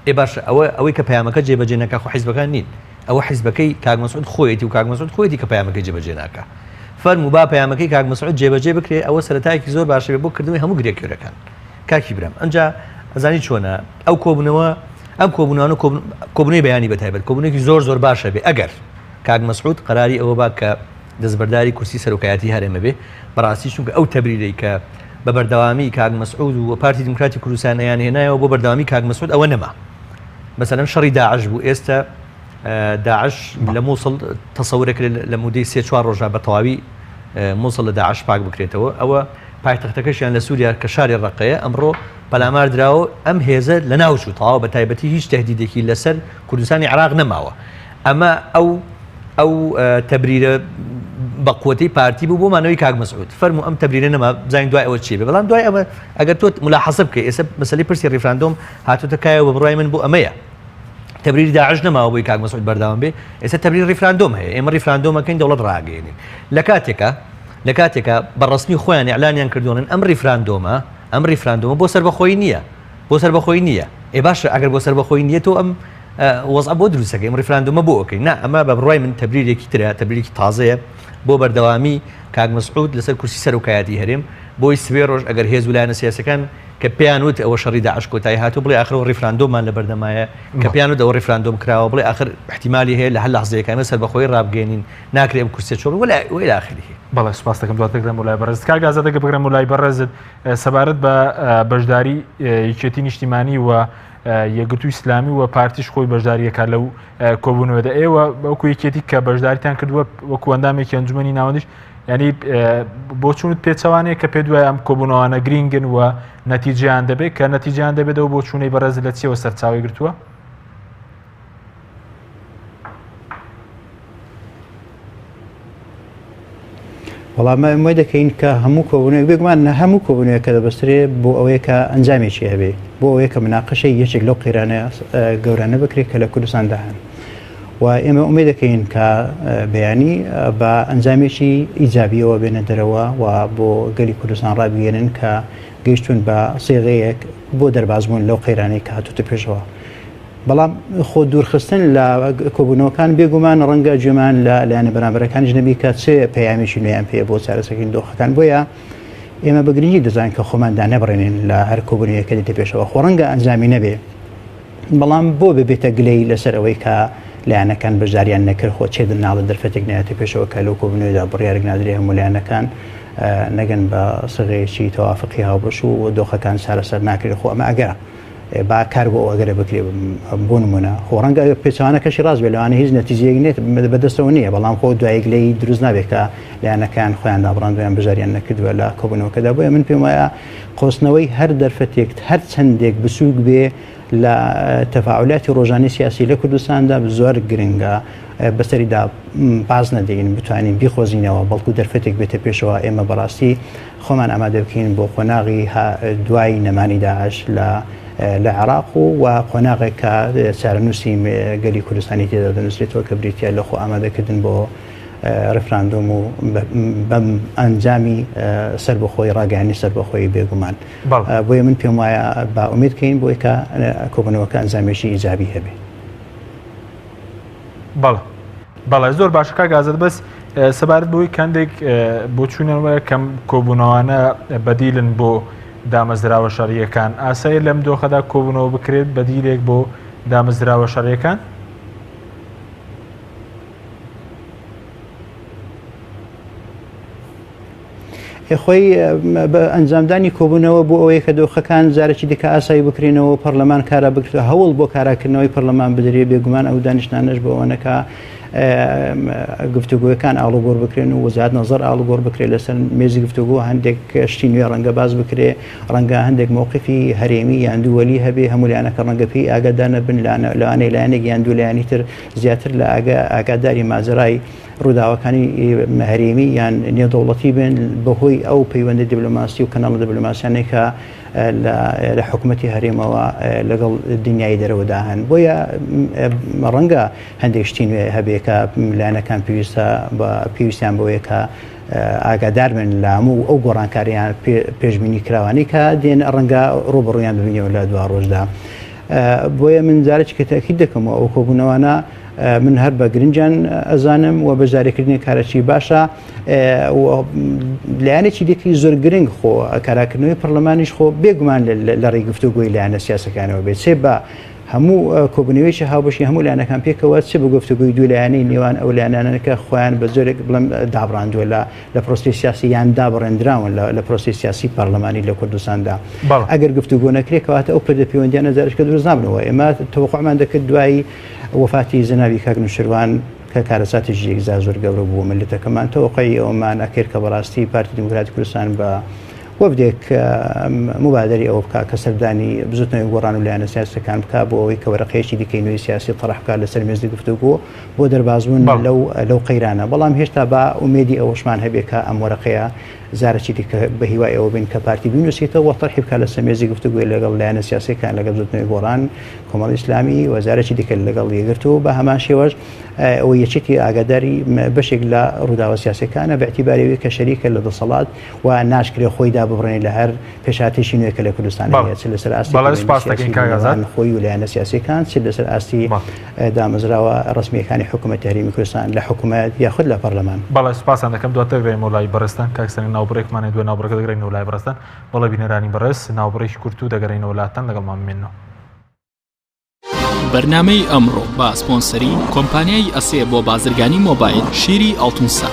ئێ باشە ئەوەی کە پەیامەکە جێبەجێ ناکا خۆ حیزبەکان نین ئەوە حیزبەکەی کاک مەسعود خۆیەتی و کاک مەسعود خۆیەتی کە پەیامەکەی جێبەجێ ناکا فەرموو با پەیامەکەی کاک مەسعود جێبەجێ بکرێ ئەوە سەرەتایەکی زۆر باشە بێ بۆ کردنەوەی هەموو گرێکێورەکان کاکی برام ئەنجا ئەزانی چۆنە ئەو کۆبوونەوە ئەم کۆبوونەوە کۆبوونەی بەیانی بەتایبەت کۆبوونێکی زۆر باشە بێ ئەگەر کاک مەسعود قەراری ئەوە با کە دەستبەرداری کورسی سەرۆکایەتی هەرێمە بێ بەڕاستی چونکە ئەو تەبریرەی کە بە بەردەوامی کاک مەسعود و پارتی دیموکراتی کوردستان ئەیان هێنایەوە بۆ بەردەوامی کاک مەسعود ئەوە نەما مثلا شەڕی داعش بوو ئێستا داعش لە مووسڵ تەسەورێک لە مودەی 3-4 ڕۆژە بە تەواوی مووسڵ لە داعش پاک بکرێتەوە ئەوە پایتەختەکەشیان لە سووریا کە شاری ڕقەیە ئەمڕۆ پەلامار دراوە ئەم هێزە لە ناوچوو تەواو بە تایبەتی هیچ تەهدیدێکی لەسەر کوردستانی عێراق نەماوە ئەمە ئەو تەبریرە بە قووەتەی پارتی بوو بۆمانەوەی کاک مەسعود فەرموو ئەم تەبریرە نەما بزانین دوای ئەوە چی بێ بەڵام دوای ئەمە ئەگەر تۆ ملاحەزە بکەی ئێستا مەسەلەی پرسی ڕیفراندۆم هاتوتە کایەوە بە بڕای من بۆ ئەمەیە تەبریری داعش نەماوە بۆی کاک مەسعود بەردەوام بێ ئێستا تەبریری ڕیفراندۆم هەیە ئێمە ڕیفراندۆمەکەین دەوڵەت ڕاگەیەنین لە کاتێکە بەڕسمی خۆیان ئیعلانیان کردوونن ئەم ریفراندۆمە بۆ سەربەخۆیی نییە ئێ باشە ئەگەر بۆ سەربەخۆیی نییە تۆ ئەم وەزع بۆ دروستەکە ئەم ریفراندۆمە بۆ ئۆکەی نا ئەمە بە بڕای من تەبریرێکی ترە تەبریرێکی تازەیە بۆ بەردەوامی کاک مەسعود لەسەر کورسی سەرۆکایەتی هەرێم بۆی سوێ ڕۆژ ئەگەر هێز و لایەنە سیاسەکان کە پێیان وت ئەوە شەڕی داعش کۆتایی هاتوو بڵێ ئاخر ڕیفراندۆمان لە بەردەمایە کە پێیان وت ئەوە ڕیفراندۆم کراوە بڵێ ئاخر احتیمالی هەیە لە هەر لەحزەیەک ئێمە سەربەخۆیی ڕابگەێنین ناکرێ ئەم کورسیە چۆڕ وەلای ئاخری بەڵێ سوپاس دەکەم دوات دەکەم وڵای بەڕێز کاک ئازادەکە بگرم وڵای بەڕێزت سەبارەت بە بەشداری یەکێتی نیشتیمانی و یەکگرتووی ئیسلامی و پارتیش خۆی بەشداریەکە لەو کۆبوونەوەدا ئێوە بەوکو یەکێتی کە بەشداریتان کردووە وەکو ئەندامێکی ئەنجومەنی ناوەندیش ینی بۆ چوونت پێچەوانەیە کە پێ دوای ئەم کۆبوونەوەانە گرینگن و نەتیجیان دەبێت کە نەتیجیان دەبێتەوە بۆ چوونەی بەڕێز لە چیەوە سەرچاوی گرتووە؟ وەڵام ئەمە دەکەین کە هەموو کۆبوونێک بێگومان هەموو کۆبوونەیە کە دەبەسترێ بۆ ئەوەیە کە ئەنجامێکی هەبێ بۆ ئەوەیە کە مناقەشەی یەکێک لەو قیرانە گەورانە بکرێت کە لە کوردستان داهەن و ئێمە ئومێ دەکەین کە بەیانی بە ئەنجامێکی ئیجابیەوە بێنە دەرەوە و بۆ گەلی کوردستان ڕابگەێنن کە گەیشتون بە سێغەیەک بۆ دەربازبوون لەو قەیرانەی کە هاتوتە پێشەوە بەڵام خۆ دوورخستن لە کۆبوونەوەکان بێگومان ڕەنگە گوێمان لە لایەنە بەرامبەرەکانی ژنەبی کە چێ پەیامیشی نوێیان پێ بۆ چارەسەکەین دۆخەکان بۆیە ئێمە بەگرنگی دەزانین کە خۆماندا نەبڕێنین لە هەر کۆبوونەیەکە دێتە پێشەوە خۆ ڕەنگە ئەنجامی نەبێ بەڵام بۆ ببێتە گلەی لەسەر ئەوەی کە لایەنەکان بەشداریان نەکرد خۆ چێ دناڵە دەرفەتێک نایەتە پێشەوە کە لەو کۆبوونەوەدا بڕیارێک نادرێ هەموو لایەنەکان نەگەن بە سەغەیەکی تەوافقی هاوبەش و دۆخەکان چارەسەر ناکرێت خۆ ئەمە ئەگەرە با کار بۆ ئەگەرە بکرێ بۆ نمونە خۆ ڕەنگە پێچوانەکەشی ڕاست بێ لەوانە هیچ نەتیجەیەک نێت بەدەستەوە نییە بەڵام خۆ دوایەک لەی دروست نابێت کە لایەنەکان خۆیان دابڕاندویان بژاریان نەکردووە لە کۆبوونەوەکەدا بۆیە من پێم وایە قۆستنەوەی هەر دەرفەتێک هەر چەندێک بسووک بێ لە تەفاعولاتی ڕۆژانی سیاسی لە کوردستاندا زۆر گرنگە بەسەریدا باز نەدەین بتوانین بیخۆزینەوە بەڵکو دەرفەتێک بێتە پێشەوە ئێمە بەڕاستی خۆمان ئامادە بکەین بۆ قۆناغی دوای نەمانی داعش لە لە عێراق و قۆناغێک کە چارەنووسی گەلی کوردستانی تێدا دەنووسێتەوە کە بریتە لە خۆ ئامادەکردن بۆ ڕفراندۆم و بەم ئەنجامی سەربەخۆی ڕاگەیاندنی سەربەخۆی بێگومان بۆیە من پێم وایە با ئومێدکەین بۆی کە کۆبوونەوەکە ئەنجامێکی ئیجابی هەبێ. بەڵێ زۆر باشە کاک ئازاد بەس سەبارەت بۆی کەندێک بۆ چوونەوە کەم کۆبوونەوانە بەدیلن بۆ دامەزراوە شەڕیەکان ئاسایە لەم دۆخەدا کۆبوونەوە بکرێت بەدیلێک بۆ دامەزراوە شەڕیەکان؟ خۆی بە ئەنجامدانی کۆبوونەوە بۆ ئەوەیە کە دۆخەکان جارێکی دیکە ئاسایی بکرێنەوە پەرلەمان کارا بکرێتەوە هەوڵ بۆ کاراکردنەوەی پەرلەمان بدرێ بێگومان ئەو دانیشتانەش بەوەنەکە گفتوگویەکان ئاڵوگۆڕ بکرێن و وەزارەت نەزەر ئاڵوگۆڕ بکرێت لەسەر مێزی گفتوگۆ هەندێک شتی نوێ ڕەنگە باز بکرێ ڕەنگە هەندێک مووقفی هەرێمی یان دووەلی هەبێ هەموو لایەنەکە ڕەنگە پێی ئاگادار نەبن لەوانەیە لایەنێک یان دوو لایەنی تر زیاتر لە ئاگاداری ماجرای ڕووداوەکانی هەرێمی یان نێودەوڵەتی بن بەهۆی ئەو پەیوەندی دیبلۆماسی و کەناڵە دیبلۆماسیانەی کە لە حکوومەتی هەرێمەوە لەگەڵ دنیای دەرەوەدا هەن بۆیە ڕەنگە هەندێک شتی نوێ هەبێ کە لایەنەکان پێویستیان بەوەیە کە ئاگادار بن لە هەموو ئەو گۆڕانکاریان پێشبینی کراوانی کە دێن ڕەنگە ڕۆبڕۆیان ببینەوە لە دوا ڕۆژدا. بۆیە من جارێکی تاکید دەکەمەوە ئەو کۆبوونەوانە من هەر بە گرنجیان ئەزانم و بەجارێکردنی کارەکی باشە لایەنێکی دیکەی زۆر گرنگ خۆ کاراکردنەوەی پەرلەمانیش خۆ بێگومان لە ڕێی گفتوگۆی لایەنە سیاسەکانەوە بێت چێ بە هەموو کۆبوونەوەیکی هاوبەشی هەموو لایەنەکان پێکەوە چ بە گفتوگۆی دوو لایەنەی نێوان ئەو لایەنانەکە خۆیان بە زۆرێک بڵێم دابڕاندووە لە پرۆسی سیاسی یان دابڕێنراون لە پرۆسی سیاسی پەرلەمانی لە کوردستاندا ئەگەر گفتوگۆ نەکرێت کەواتە ئەو پەردە پەیوەندیانە جارێککە دروست نابنەوە ئێمە تەوەقعمان دەکرد دوایی وفاتی زەناوی کاک نوشیروان کە کارەساتێکی یەکجا زۆر گەورە بوو ملەتەکەمان تەوەقعی ئەومان ئەکرد کە بەڕاستی پارتی دموکراتی کوردستان بە وەفدێک مبادری ئەوە بکە کە سەردانی بزوتنەوەی گۆڕان و لایەنە سیاسەکان بکە بۆ ئەوەی کە وەرەقەیەکی دیکەی نوێی سیاسی طرح بکات لەسەر مێزی گفتوگۆ بۆ دەربازبوون لەو قەیرانە بەڵام هێشتا بە ئومێدی ئەوەشمان هەبێت کە ئەم وەرەقەیە زارێکی دیکە بە هیوای ئەوە بین کە پارتی بنووسێتەوە طرحی بکات لەسەر مێزی گفتوگۆی لەگەڵ لایەنە سیاسیەکان لەگەڵ بزوتنەوەی گۆڕان کۆمەڵی ئیسلامی وەزارەتی دیکە لەگەڵ یەکگرتووە بە هەمان شێوەش ئەوە یەکێتی ئاگاداری بەشێک لە ڕووداوە سیاسەکانە بەعتیبارەوەی کە شەریکە لە دەسەڵات و ناشکرێ خۆی داببڕێنێت لە هەر پێشاتێکی نوێکە لە کوردستان لەسەر ئاستی خۆی و لایەنە سیاسیەکان چ لەسەر ئاستی دامەزراوە ڕسمیەکانی حکوومەتی هەرێمی کوردستان لە حکوومەت یاخود لە پەرلەمان. بەڵێ سوپاسان دەکەم دواتر گەڕێمەوە لای بەڕێستان کاکسەنگ ناوبڕێکمانێ دوێ ناوبڕەکە دەگەڕێنەوە لای بەڕێستان بەڵێ بینەرانی بەڕێز ناوبڕێکی کورت و دەگەڕێنەوە وڵاتان لەگەڵمان بمێنەوە. بەرنامەی ئەمڕۆ با سپۆنسەری کۆمپانیای ئەسێ بۆ بازرگانی مۆبایل شیری ئەڵتونسا.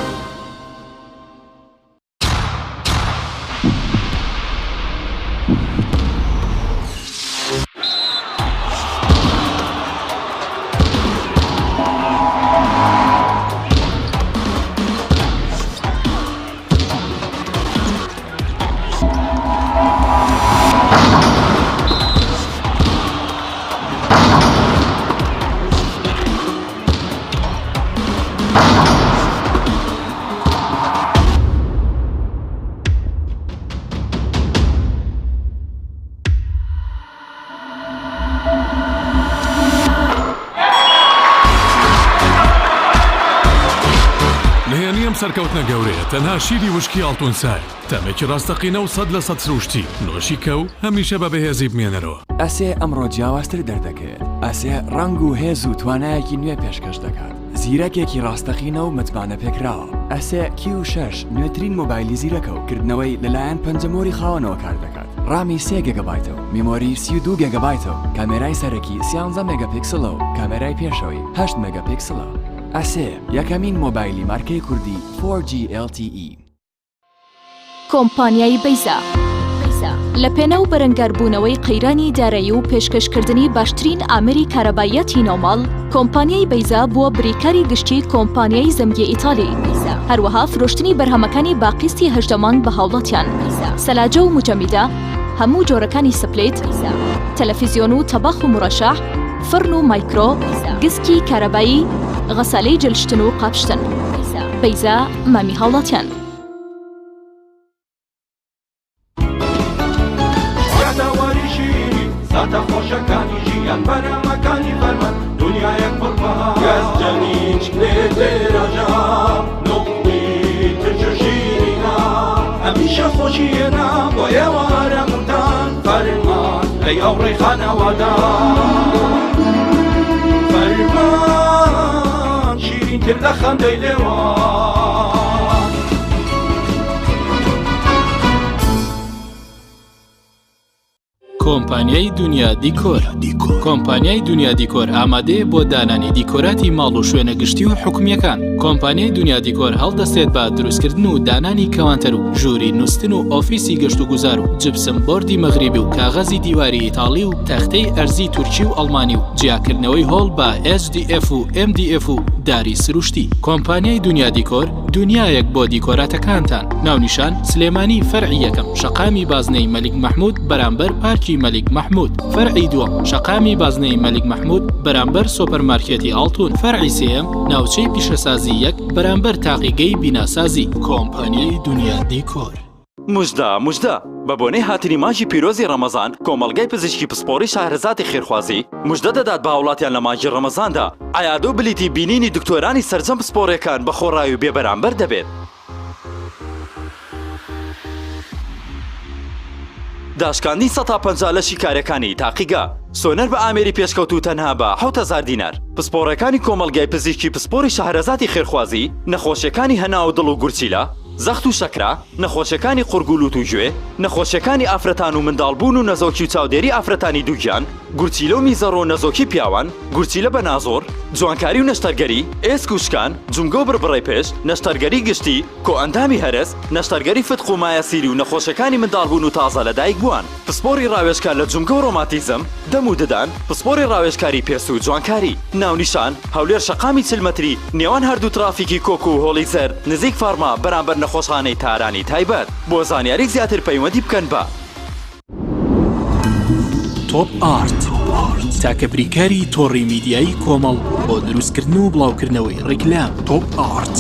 سەرکەوتنە گەورەیە تەنها شیری وشکی ئەڵتونسای تەمێکی ڕاستەقینە و 100% سروشتی نۆشی کە و هەمیشە بە بەهێزی بمێنەرەوە. ئەسێ ئەمڕۆ جیاوازتر دەردەکەوێت. ئەسێ ڕنگ و هێز و توانایەکی نوێ پێشکەش دەکات. زیرەکێکی ڕاستەقینە و متمانە پێکراوە. ئەسێ Q6 نوێترین مۆبایلی زیرەکە و کردنەوەی لەلایەن پەنجەمۆری خاوەنەوە کار دەکات. ڕامی 3 گیگابایتەوە، میمۆری 32 گیگابایتەوە، کامێرای سەرەکی 13 مێگاپیکسلە و کامێرای پێشەوەی 8 مێگاپیکسلە. ئەسێ یەکەمین مۆبایلی مارکەی کوردی 4G LTE. کۆمپانیای بەیزا لە پێنە و بەرەنگاربوونەوەی قەیرانی دارایی و پێشکەشکردنی باشترین ئامری کارەبایەتی نۆماڵ کۆمپانیای بەیزا بووە بریکاری گشتی کۆمپانیای زەمگی ئیتالی. هەروەها فرۆشتنی بەرهەمەکانی باقیستی هەژدەمان بە هاوڵاتیان سەلاجە و مجەمیدە هەموو جۆرەکانی سپلێت تەلەڤیزیۆن و تەباخ و مڕەشەح فرن و مایکرۆ گسکی کارەبایی غەسالەی جلشتن و قاپشتن. بەیزا مامی هاوڵاتیان. بەرنامەکانی ژیان بەرنامەکانی فەرمان دنیایەک پڕبەها گەزجەنیچ لێتێرەژا نقڵی ترجەژیرینا هەمیشە خۆشیێنا بۆ ئێوارە مردان فەرمان لەی ئەوڕێی خانەوادان فەرمان شیرینتر لە خەندەی لێوان کۆمپانیای دنیا دیکۆر. کۆمپانیای دنیا دیکۆر ئامادەیە بۆ دانانی دیکۆراتی ماڵ و شوێنە گشتی و حکومیەکان. کۆمپانیای دنیا دیکۆر هەڵدەستێت بە دروستکردن و دانانی کەوانتەر و ژووری نووسن و ئۆفیسی گەشت و گوزار و جبسم بۆردی مەغریبی و کاغەزی دیواری ئیتاڵی و تەختەی ئەرزی تورکی و ئەڵمانی و جیاکردنەوەی هۆڵ بە HDF و MDF و داری سروشتی. کۆمپانیای دنیا دیکۆر دنیایەک بۆ دیکۆراتەکانتان. ناونیشان سلێمانی فەرعی یەکەم شەقامی بازنەی مەلیک مەحموود بەرامبەر پارکی مەلیک مەحموود. فەرعی دووەم شەقامی بازنەی مەلیک مەحموود بەرامبەر سۆپەرمارکێتی ئاڵتون. فەرعی سێیەم ناوچەی پیشەسازی یەک بەرامبەر تاقیگەی بیناسازی. کۆمپانیای دنیا دیکۆر. مژدە بە بۆنەی هاتنی ماژی پیرۆزی ڕەمەزان کۆمەڵگەی پزیشکی پسپۆڕی شارەزاتی خێرخوازی مژدە دەدات بە هاوڵاتیان لە ماژی ڕەمەزاندا ئایادۆ بلیتی بینینی دکتۆرانی سەرجەم پسپۆڕیەکان بە خۆڕایی و بێبەرامبەر دەبێت. داشکاندی 150 لە شیکارەکانی تاقیگا سۆنەر بە ئامێری پێشکەوت و تەنها بە 7,000 دینار. پسپۆڕەکانی کۆمەڵگای پزیشکی پسپۆڕی شارەزاتی خێرخوازی نەخۆشیەکانی هەنا و دڵ و گورچیلە زەخت و شەکرا نەخۆشیەکانی قورگولوت و گوێ نەخۆشیەکانی ئافرەتان و منداڵبوون و نەزۆکی و چاودێری ئافرەتانی دووگیان گورچیلە و میزەڕۆ و نەزۆکی پیاوان گورچیلە بە نازۆر جوانکاری و نەشتەرگەری ئێسک و شکان جونگە و بربڕی پێش نەشتەرگەری گشتی کۆئەندامی هەرس نەشتەرگەری فتق و مایەسیری و نەخۆشیەکانی منداڵبوون و تازە لەدایک بووان پسپۆڕی ڕاوێژکار لە جونگە و ڕۆماتیزم دەم و ددان پسپۆڕی ڕاوێژکاری پێست و جوانکاری ناونیشان هەولێر شەقامی 40 مەتری نێوان هەردوو ترافیکی کۆک و هۆڵی سەر نزیک فارما بەرامبەر نەخۆشخانەی تارانی تایبەت بۆ زانیاری زیاتر پەیوەندی بکەن بە تۆپ ئارت تاکە بریکاری تۆڕی میدیایی کۆمەڵ بۆ دروستکردن و بڵاوکردنەوەی ڕیکلام. تۆپ ئارت.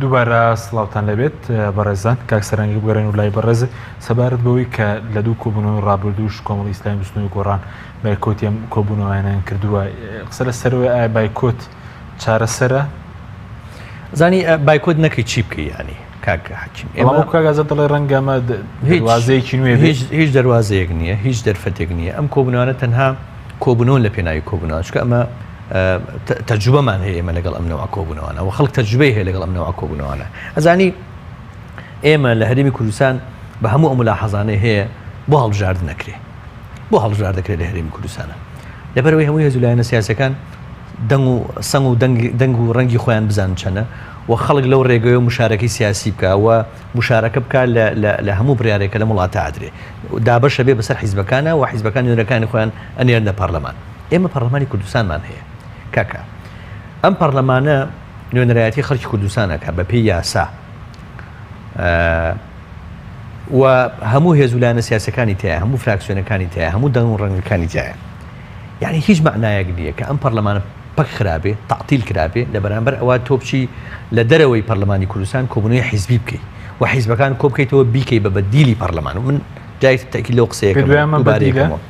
دووبارە سڵاوتان لەبێت بەڕێزان کاکسەرەنگی بگەڕێن و لای بەڕێز سەبارەت بەوەی کە لە دوو کۆبوونەوەی ڕابردووش کۆمەڵی ئیسلامی بستنەوەی گۆڕان بایکۆتی ئەم کۆبوونەوەیانیان کردووە قسە لە سەرەوەی ئایا بایکۆت چارەسەرە؟ زانی بایکۆت نەکەی چی بکەی ینی کاک حەکیم ئێمە کاگازە دەڵێ ڕەنگە ئەمە دەواازەیەکی نوێ هیچ دەواازەیەک نییە هیچ دەرفەتێک نییە ئەم کۆبوونەوەە تەنها کۆبوونەوە لە پێناوی کۆبوونەوە چکە ئەمە تەجروبەمان هەیە ئێمە لەگەڵ ئەم نەوە کۆبوونەوەانە و خەڵک تەجروبەی هەیە لەگەڵ ئەم نەوە کۆبوونەوەانە ئەزانی ئێمە لە هەرێمی کوردستان بە هەموو ئەم ملاحەزانەی هەیە بۆ هەڵبژارد نەکرێ بۆ هەڵبژار دەکرێت لە هەرێمی کوردستانە لەبەرەوەی هەمووی هێزوو لایەنە سیاسەکان دەنگ و سەنگ و دەنگ و ڕەنگی خۆیان بزان چەنە و خەڵک لەو ڕێگەیە و مشارەکەی سیاسی بکە و مشارەکە بکە لە هەموو بڕیارێکە لە وڵاتە ئادرێ دابەشە بێ بەسەر حیزبەکانە و حیزبەکان نوێنەکانی خۆیان ئەنێرنە پەرلەمان ئێمە پەرلەمانی کوردستانمان هەیە کاکە ئەم پەرلەمانە نوێنەرایەتی خەڵکی کوردستانەکە بە پێی یاسا و هەموو هێزولانە سیاسەکانی تایە هەموو فراکسیۆنەکانی تایە هەموو دەنگ و ڕەنگەکانی تایە یعنی هیچ معنایەک نییە کە ئەم پەرلەمانە پەک خراپێ تعتیل کرابێ لە بەرامبەر ئەوە تۆپچی لە دەرەوەی پەرلەمانی کوردستان کۆبوونەوەی حیزبی بکەیت و حیزبەکان کۆ بکەیتەوە بیکەی بە بەدیلی پەرلەمان و من جای تاکید لەو قسەیەکەم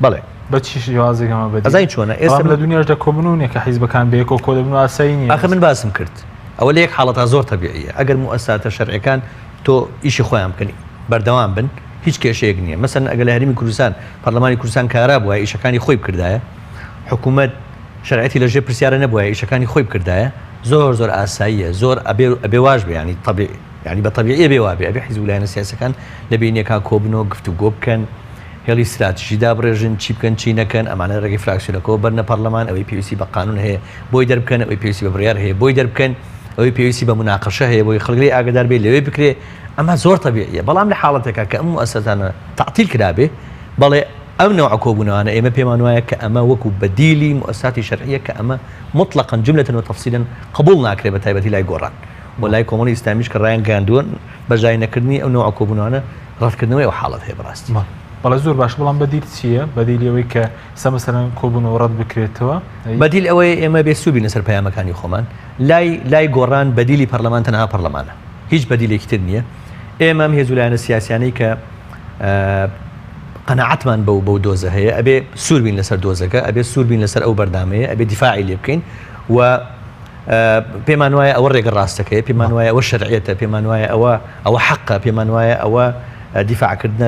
بەڵێ بە چی شێوازێکەمە بەدیل ئەزای چۆنە ئێستا لە دنیاشدا کۆبوونێک کە حیزبەکان بەیەکەوە کۆ دەبن و ئاسایی نییە ئاخر من باسم کرد ئەوە لە یەک حاڵەتە زۆر تەبیعیە ئەگەر موسساتە شەرعیەکان تۆ ئیشی خۆیان بکەنی بەردەوام بن هیچ کێشەیەک نییە مەسەن ئەگەر لە هەرێمی کوردستان پەرلەمانی کوردستان کارا بووە ئیشەکانی خۆی بکردایە حکوومەت شرعەتی لەژێر پرسیارە نەبووە ئیشەکانی خۆی بکردایە زۆر ئاساییە زۆر ئەبێ واژ بێ ینی طبیعی ینی بە طبیعی بێ وابێ ئەبێ حیزب لایەنە سیاسەکان لە بینیەکان کۆبنەوە گفتوگۆ بکەن هێڵی استراتیژی دابڕێژن چی بکەن چی نەکەن ئەمانە ڕێگەی فراکسیۆنەکەەوە بەرنە پەرلەمان ئەوەی پێویستی بە قانون هەیە بۆی دەربکەن ئەوەی پێویستی بە بڕیار هەیە بۆی دەربکەن ئەوەی پێویستی بە مناقەشە هەیە بۆی خەڵگەی ئاگادار بێ لەوێ بکرێ ئەمە زۆر طبیعیە بەڵام لە حاڵەتێکە کە ئەم موسساتانە تعتیل کرابێ بەڵێ ئەم نەوع کۆبوونەوانە ئێمە پێمان وایە کە ئەمە وەکو بەدیلی موسساتی شەرعیە کە ئەمە مطلقاً جملەتەن وتەفسیلاً قبول ناکرێت بە تایبەتی لای گۆڕان بۆ لای کۆمەڵی ئیسلامیش کە ڕایان گاندووە بەجای نەکردنی ئەو نەوع کۆبوونەوانە ڕەتکردنەوەی ئەو حاڵەت هەیە بەڕاستی بەڵێ زۆر باش بەڵام بەدیل چییە بەدیلەوەی کە سەمەسەرەن کۆبوونەوە ڕەت بکرێتەوە بەدیل ئەوەی ئێمە بێ سوبی لەسەر پەیامەکانی خۆمان لای گۆڕان بەدیلی پەرلەمان تەنها پەرلەمانە هیچ بەدیلێکی تر نییە ئێمەم هێزولایەنە سیاسیانەی کە قەنەعەتمان بەو دۆزە هەیە ئەبێ سووربین لەسەر دۆزەکە ئەبێ سووربین لەسەر ئەو بەردامەیە ئەبێ دیفاعی لێ بکەین و پێمان وایە ئەوە ڕێگە ڕاستەکەی پێمان وایە ئەوە شەرعیەتە پێمان وایە ئەوە حەقە پێمان وایە ئەوە دیفاعکردنە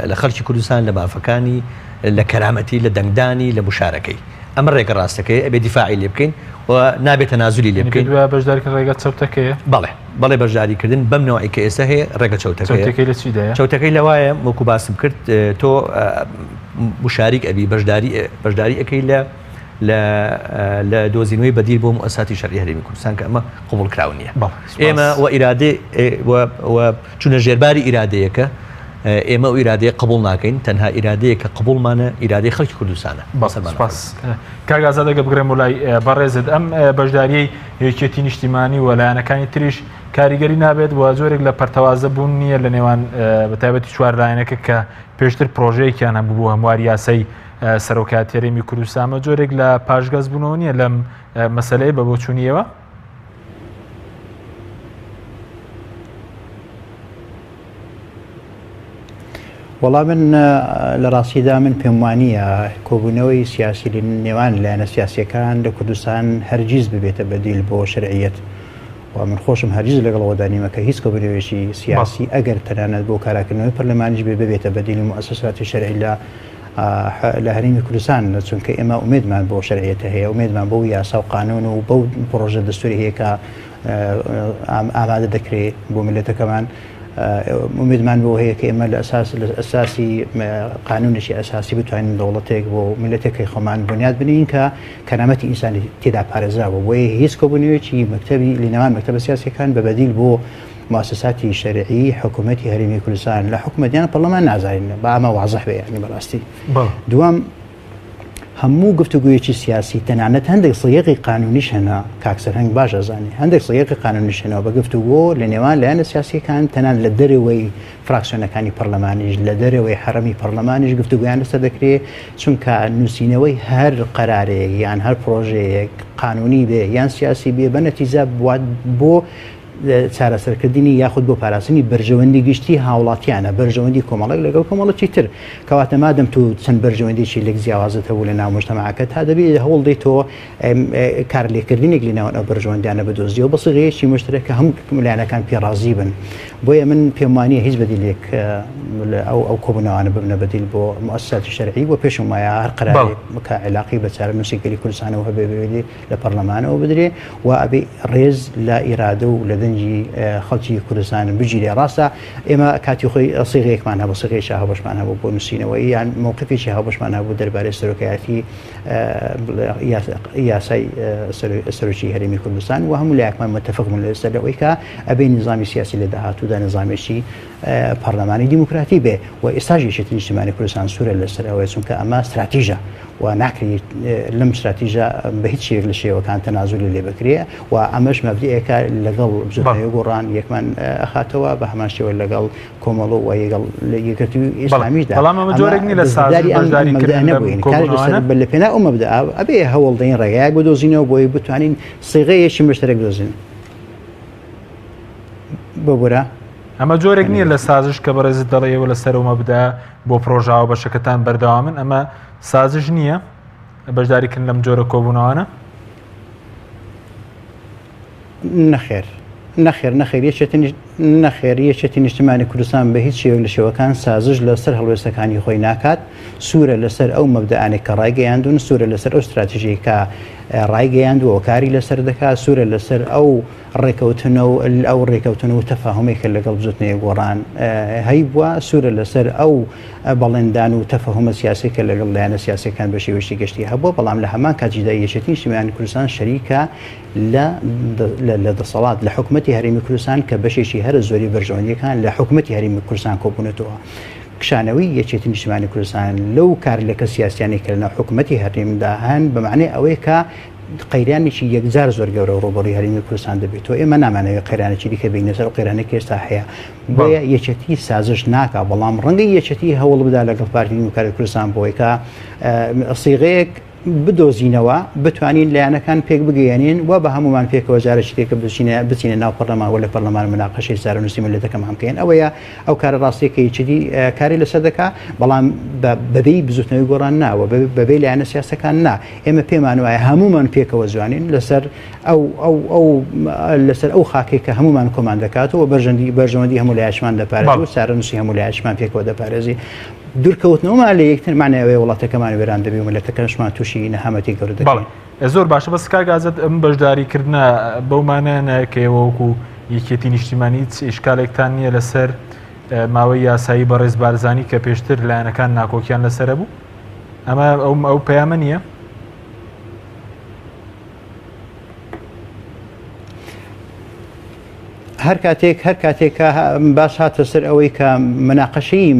لە خەڵکی کوردستان لە بافەکانی لە کەرامەتی لە دەنگدانی لە مشارەکەی ئەمە ڕێگە ڕاستەکەی ئەبێ دیفاعی لێ بکەین و نابێت تەنازولی لێ بکەین بەشداریکردن ڕێگە چەوتەکەیە بەڵێ بەشداریکردن بەم نەوەی کە ئێستا هەیە ڕێگە چەوتەکەی لە چیدایە چەوتەکەی لەوایە وەکو باسم کرد تۆ مشاریک ئەبی بەشداری ئەەکەی لە دۆزینەوەی بەدیل بۆ مؤسساتی شەرعی هەرێمی کوردستان کە ئەمە قبول کراو نییە ئێمە و ئیرادێ چونە ژێرباری ئیرادەیەکە ئێمە و ئیرادەیە قبول ناکەین تەنها ئیرادەیە کە قبولمانە ئیرادەی خەڵکی کوردستانە کاگازادەگە بگرێم وڵای بەڕێزت ئەم بەشداریەی یەکێتی نیشتیمانی و لایەنەکانی تریش کاریگەری نابێت و زۆرێک لە پەرتەوازە بوون نییە لە نێوان بەتایبەتی چوار لایەنەکە کە پێشتر پرۆژەیەکیان هەبوو هەموار یاسای سەرۆکاتی هەرێمی کوردستانمە جۆرێک لە پاشگەز بوونەوە نییە لەم مەسەلەیە بە بۆ چوونیەوە وەڵام من لە ڕاستیدا من پێم وانییە کۆبوونەوەی سیاسی نێوان لایەنە سیاسیەکان لە کوردستان هەرگیز ببێتە بەدیل بۆ شەرعیەت و من خۆشم هەرگیز لەگەڵەوە دانیمە کە هیچ کۆبوونەوەیەکی سیاسی ئەگەر تەنانەت بۆ کاراکردنەوەی پەرلەمانیش ببێتە بەدیلی موسساتی شەرعی لە هەرێمی کوردستان چونکە ئێمە ئومێدمان بۆ شەرعیەتە هەیە ئومێدمان بۆ یاسا و قانون و بەو پرۆژە دەستوری هەیە کە ئامادە دەکرێت بۆ میلەتەکەمان ئومێدمان بۆ هەیە کە ئێمە لە ئەساسی قانونێکی ئەساسی بتوانین دەوڵەتێک بۆ میلەتەکەی خۆمان بنیاد بنین کە کەرامەتی ئینسانی تێدا پارێزراوە بۆیە هیچ کۆبوونەوەیەکی مەکتەبی لەنێوان مەکتەبە سیاسیەکان بە بەدیل بۆ مؤسساتی شەرعی حکوومەتی هەرێمی کوردستان لە حکوومەتیان پەرلەمان نازانین بە ئەمە واضح بێ یعنی بەڕاستی دوام هەموو گفتوگویەکی سیاسی تەنانەت هەندێک سڵیەقی قانونیش هەنا کاکسەر هەنگ باش ئەزانێ هەندێک سڵیەقی قانونیش هەنەوە بە گفتوگۆ لە نێوان لایەنە سیاسیەکان تەنان لە دەرەوەی فراکسیۆنەکانی پەرلەمانیش لە دەرەوەی حرەمی پەرلەمانیش گفتوگویان لەسەر دەکرێت چونکە نووسینەوەی هەر قەرارەیەک یان هەر پرۆژەیەک قانونی بێ یان سیاسی بێ بە نەتیجە بۆ چارەسەرکردنی یاخود بۆ پاراستنی بەرژەوەندی گشتی هاوڵاتیانە بەرژەوەندی کۆمەڵێک لەگەڵ کۆمەڵەکی تر کەواتە مادەم تو چەند بەرژەوەندێکی لێک جیاوازت هەبوو لە ناو مجتەماعەکە تا دەبێت هەوڵ دەیت تۆ کارلێکردنێک لەناو ئەو بەرژەوەندیانە بدۆزیەوە بە سێغەیەکی مشترەکە هەموو لایەنەکان پێڕازی بن بۆیە من پێم وانییە هیچ بەدیلێک ئەو کۆبوونەوەانە ببنە بەدیل بۆ مؤسساتی شەرعی بۆ پێشم وایە هەر قەرارێک بکە علاقی بە چارەنووسیگەری کوردستانەوە هەبێ بێت لە پەرلەمانەوە بدرێ و ئەبێ ڕێز لە ئیرادە و لە دەنجی خەڵکی کوردستان بگیرێ ڕاستە ئێمە کاتی خۆی سێغەیەکمان هەبوو سێغەیەکی هاوبەشمان هەبوو بۆ نووسینەوەی یان موقفێکی هاوبەشمان هەبوو دەربارەی سەرۆکایەتی یاسای سەرۆکی هەرێمی کوردستان و هەموو لایەکمان متفقمون لەسەر لەوەی کە ئەبێ نظامی سیاسی لە داهاتوودا نظامێکی پەرلەمانی دیموکراتی بێ و ئێستاژ یەکێتی نیشتیمانی کوردستان سوورە لەسەرەوەی چونکە ئەمە استراتیژە و ناکرێت لەم استراتیژە بە هیچ شێک لە شێوەکان تەنازولی لێ بکرێ و ئەمەش مەبدئێکە لەگەڵ بزرگترین گۆڕان یەکمان ئەخاتەوە بە هەمان شێوە لەگەڵ کۆمەڵ و یەکگرتووی ئیسلامیشدا بەڵام ئەمە جۆرێک نی لە سازشداریکردن لە پێنا ئەو مەبدە ئەبێ هەوڵ دەین ڕێگایەک بدۆزینەوە بۆی بتوانین سێغەیەکی مشترەک بدۆزین بۆبورە ئەمە جۆرێک نییە لە سازش کە بەڕێزت دەڵێەوە لەسەرەوە بدا بۆ پرۆژاوە بەشەکەتان بەردەوامن ئەمە سازش نییە بەشداریکردن لەم جۆرە کۆبوونەوەانە نەخێر یەکێتی نیشتیمانی کوردستان بە هیچ شێوەیەک لە شێوەکان سازش لەسەر هەڵوێستەکانی خۆی ناکات سوورە لەسەر ئەو مەبدەانێک کە ڕایگەیاندون سوورە لەسەر ئەو استراتیژی کە ڕایگەیاندووە کاری لەسەر دەکات سوورە لەسەر ئەو ڕێکەوتنە و تەفاهمێکە لەگەڵ بزوتنەیە گۆڕان هەی بووە سوورە لەسەر ئەو بەڵێندان و تەفاهمە سیاسێکە لەگەڵ لایەنە سیاسەکان بە شێوەیەکی گەشتی هەبووە بەڵام لە هەمان کاتیدا یەکێتی نیشتیمانی کوردستان شەریکە لە دەسەڵات لە حکوومەتی هەرێمی کوردستان کە بەشێکی هەرە زۆری بەرژەوەندیەکان لە حکوومەتی هەرێمی کوردستان کۆبوونەتەوە کشانەوەی یەکێتی نیشتیمانی کوردستان لەو کارلەکە سیاسیانی کە لەناو حکوومەتی هەرێمدا هەن بەمعنەی ئەوەیە کە قەیرانێکی یەکجار زۆر گەورە ڕۆبەڕووی هەرێمی کوردستان دەبێتەوە ئێمە نامانەوێت قەیرانێکی دیکە بینە سەر قەیرانێکی ئێستا هەیە بۆیە یەکێتی سازش ناکە بەڵام ڕەنگەی یەکێتی هەوڵ بدا لەگەڵ پارتی دموکراتی کوردستان بۆی کە سیغەیەک بدۆزینەوە بتوانین لایەنەکان پێک بگەیەنین و بە هەمومان پێکەوە جارێکی تێکە بچینە ناو پەرلەمان وە لە پەرلەمان مناقەشەی زارەنووسی ملیەتەکەمان بکەین ئەوەیە ئەو کارە ڕاستیەکە یەکێتی کاری لەسەر دەکا بەڵام بەبێی بزوتنەوەی گۆڕان ناوە بەبێ لایەنە سیاسەکان نا ئێمە پێمان وایە هەمومان پێکەوە جوانین لەسەر ئەو خاکێک کە هەمومان کۆمان دەکاتەوە بەرژەوەندی هەموو لایەشمان دەپارێزی و سارەنووسی هەموو لایەشمان پێکەوە دەپارێزی دوورکەوتنەوەمان لە یەکتر مانەوەی وڵاتەکەمان وێران دەبێ و ملەتەکەشمان تووشی نەهامەتی گەورە دەکەین. زۆر باشە بەس کاگازت ئەم بەشداریکردنە بەومانە کەوەکو یەکێتی نیشتیمانی ئیشکالێکتان نییە لەسەر ماوەی یاسایی بەڕێز بارزانی کە پێشتر لایەنەکان ناکۆکیان لەسەر بوو ئەمە ئەو پەیامە نییە؟ هەر کاتێک باس هاتە سەر ئەوەی کە مناقەشەی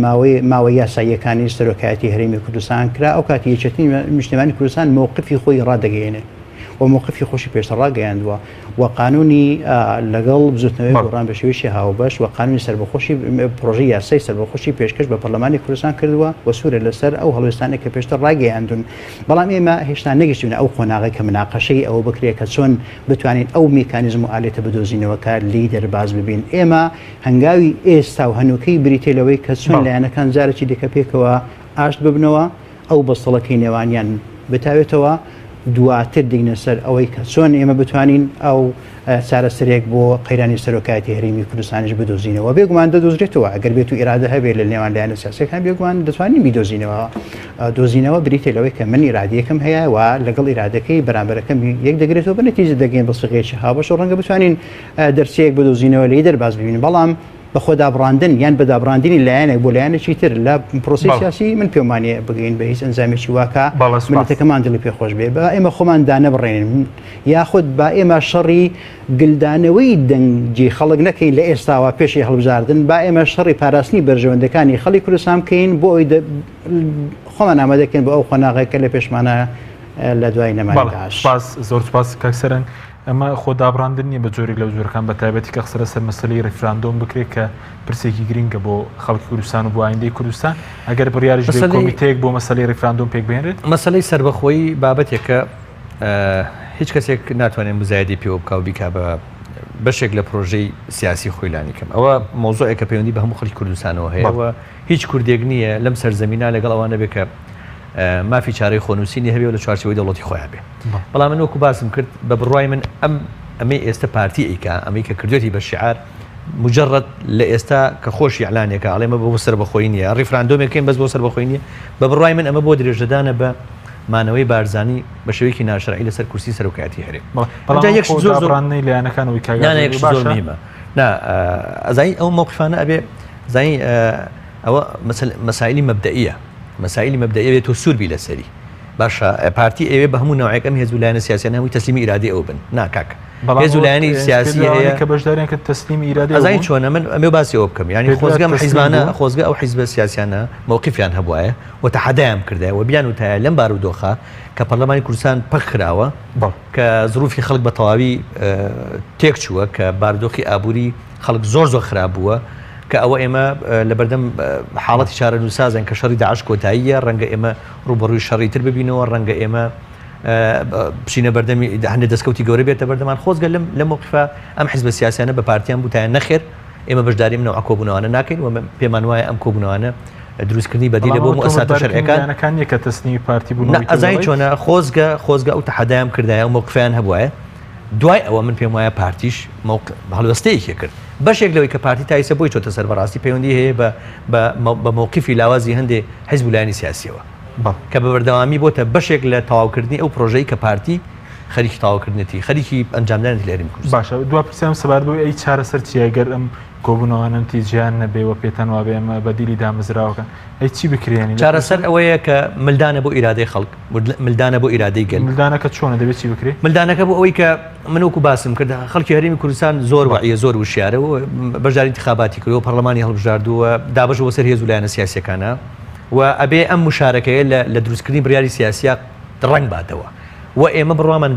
ماوەی یاساییەکانی سەرۆکایەتی هەرێمی کوردستان کرا ئەو کاتی یەکێتی نیشتیمانی کوردستان مووقفی خۆی ڕادەگەیەنێ و مووقفی خۆشی پێشتر ڕاگەیاندووە و قانونی لەگەڵ بزوتنەوەی گۆڕان بە شێوەیەکی هاوبەش و قانونی سەربەخۆشی پرۆژەی یاسای سەربەخۆشی پێشکەش بە پەرلەمانی کوردستان کردووە و سوورە لەسەر ئەو هەڵوێستانێک کە پێشتر ڕاگەیاندون بەڵام ئێمە هێشتا نەگەشتین ئەو خۆناغی کە مناقەشەی ئەوە بکرێت کە چۆن بتوانین ئەو میکانیزم و ئالێتە بدۆزینەوە کار لی دەرباز ببین ئێمە هەنگاوی ئێستا و هەنووکەی بریتێلەوەی کە چۆن لایەنەکان جارێکی دیکە پێکەوە ئاشت ببنەوە ئەو بەستەڵەکەی نێوانیان بتاوێتەوە دواتر دیگنە سەر ئەوەی کە چۆن ئێمە بتوانین ئەو چارەسەرێک بۆ قەیرانی سەرۆکایەتی هەرێمی کوردستانیش بدۆزینەوە بێگومان دەدۆزرێتەوە ئەگەر بێت و ئیرادە هەبێت لە نێوان لایەنە سیاسیەکان بێگومان دەتوانین بیدۆزینەوە دۆزینەوە بریتێ لەوەی کە من ئیرادیەکەم هەیە و لەگەڵ ئیرادەکەی بەرامبەرەکەم یەک دەگرێتەوە بنەتیجە دەگەین بە سغێکی هاوبەش و ڕەنگە بتوانین دەرسەیەک بدۆزینەوە لێی دەرباز ببینین بەڵام بە خۆدابڕاندن یان بەدابڕاندنی لایەنێک بۆ لایەنێکی تر لە پرۆسی سیاسی من پێمانێ بگەین بە هیچ ئەنجامێکی واکە ملەتەکەمان دڵی پێخۆش بێ بە ئێمە خۆمان دانەبڕێنین یاخود با ئێمە شەڕی گلدانەوەی دەنگی خەڵک نەکەین لە ئێستاوە پێشی هەڵبژاردن با ئێمە شەڕی پاراستنی بەرژەوەندەکانی خەڵی کوردستان بکەین بۆ ئەوی خۆمان ئامادەکەین بە ئەو خۆناغێکە لە پێشمانە لە دوای نەمانگاش. زۆر سپاس کاکسەرنگ. ئەمە خۆدابڕاندن نیە بە جۆرێک لەو جۆرەکان بە تایبەتی کە قسەرە سەر مەسەلەی ڕیفراندۆم بکرێت کە پرسێکی گرینگە بۆ خەڵکی کوردستان و بۆ ئایندەی کوردستان ئەگەر بڕیاریش کۆمیتەیەک بۆ مەسەلەی ڕیفراندۆم پێک بهێنرێت مەسەلەی سەربەخۆیی بابەتێکە هیچ کەسێک ناتوانێت مزایدی پێوە بکە و بیکا بە بەشێک لە پرۆژەی سیاسی خۆیلانی کەم ئەوە مۆزۆعێکە پەیوەندی بە هەموو خەڵکی کوردستانەوە هەیەەوە هیچ کوردێک نییە لەم سەرزەمینە لەگەڵ ئەوانە بێت کە مافی چارەی خۆنووسینی هەبێ لە چوارچەوەی دەوڵەتی خۆیان بێ بەڵام من وەکو باسم کرد بە بڕوای من ئەمەی ئێستا پارتی ئەیکا ئەمەی کە کردوێتی بە شعار مجرد لە ئێستا کە خۆشی ئەعلانێکە ئەڵێمە بۆ سەربەخۆیی نیە ڕیفراندۆمێکین بەس بۆ سەربەخۆیی نیە بە بڕوای من ئەمە بۆ درێژدەدانە بە مانەوەی بارزانی بە شێوەیەکی ناشرعی لەسەر کورسی سەرۆکایەتی هەرێم ئەزای ئەو مووقفانە ئەبێ زای ئەوە مەسائلی مەبدەئیە مەسائلی مەبدەئیە بێت و سووربی لەسەری باشە پارتی ئەوێ بە هەموو ناوعەکەم هێز و لایەنە سیاسیان هەمووی تەسلیمی ئیرادی ئەو بن ناکاک هێز و لایەنی سیاسی هەیە کە بەشداریان کە تەسلیمی ئیرادی ئەزای چۆنە من ئەمێ باسی ئەوە بکەم ینی خۆزگەم حیزبانە خۆزگە ئەو حیزبە سیاسیانە مووقفیان هەبوایە و تەحەدایان کردایە و بیان وتایە لەم بارودۆخە کە پەرلەمانی کوردستان پەخ خراوە کە زروفی خەڵک بە تەواوی تێک چووە کە بارودۆخی ئابووری خەڵک زۆر خراپ بووە کە ئەوە ئێمە لە بەردەم حاڵەتی چارەنووسازن کە شەڕی داعش کۆتاییە ڕەنگە ئێمە ڕوبەڕووی شەڕی تر ببینەوە ڕەنگە ئێمە بچینە بەردەمی هەندێ دەستکەوتی گەورە بێتە بەردەمان خۆزگە لە مووقفە ئەم حیزبە سیاسیانە بە پارتیان بوتیان نەخێر ئێمە بەشداری منەوە کۆبوونەوەوانە ناکەین و پێمان وایە ئەم کۆبوونەوانە دروستکردنی بەدیلە بۆ مؤسساتە شەرعیەکان یەکە تەسنی پارتی بوون ئەزای چۆنە خۆزگە ئەو تەحەدایان کردایە و مووقفیان هەبوایە دوای ئەوە من پێم وایە پارتیش هەڵوەستەیەکی کرد بەشێک لەوەی کە پارتی تایسە بۆی چۆتە سەر بەڕاستی پەیوەندی هەیە بە مووقفی لاوازی هەندێک حیزب و لایەنی سیاسیەوە کە بە بەردەوامی بۆتە بەشێک لە تەواوکردنی ئەو پرۆژەی کە پارتی خەریکی تەواوکردنەتی خەریکی ئەنجامدانێتی لە هەرێمی کوردستان باشە دو پرسیام سەبار بووی ئەی چارەسەر چیە گەر ئەم کۆبوونەوەوانە نتیجیان نەبێەوە پێتان وابێ ئەمە بەدیلی دامەزراوەکە ئەی چی بکرێنی چارەسەر ئەوەیە کە ملدانە بۆ ئیرادەی خەڵک ملدانە بۆ ئیرادەی گەل ملدانەکە چۆنە دەبێت چی بکرێت ملدانەکە بۆ ئەوەی کە من وەکو باسم کرد خەڵکی هەرێمی کوردستان زۆر وعیە زۆر وشیارە و بەشداری انتخاباتی کردەوە پەرلەمانی هەڵبژاردووە دابەش بۆ سەر هێز و لایەنە سیاسیەکانە و ئەبێ ئەم مشارەکەیە لە دروستکردنی بڕیاری سیاسیە ڕنگ باتەوە و ئێمە بڕوامان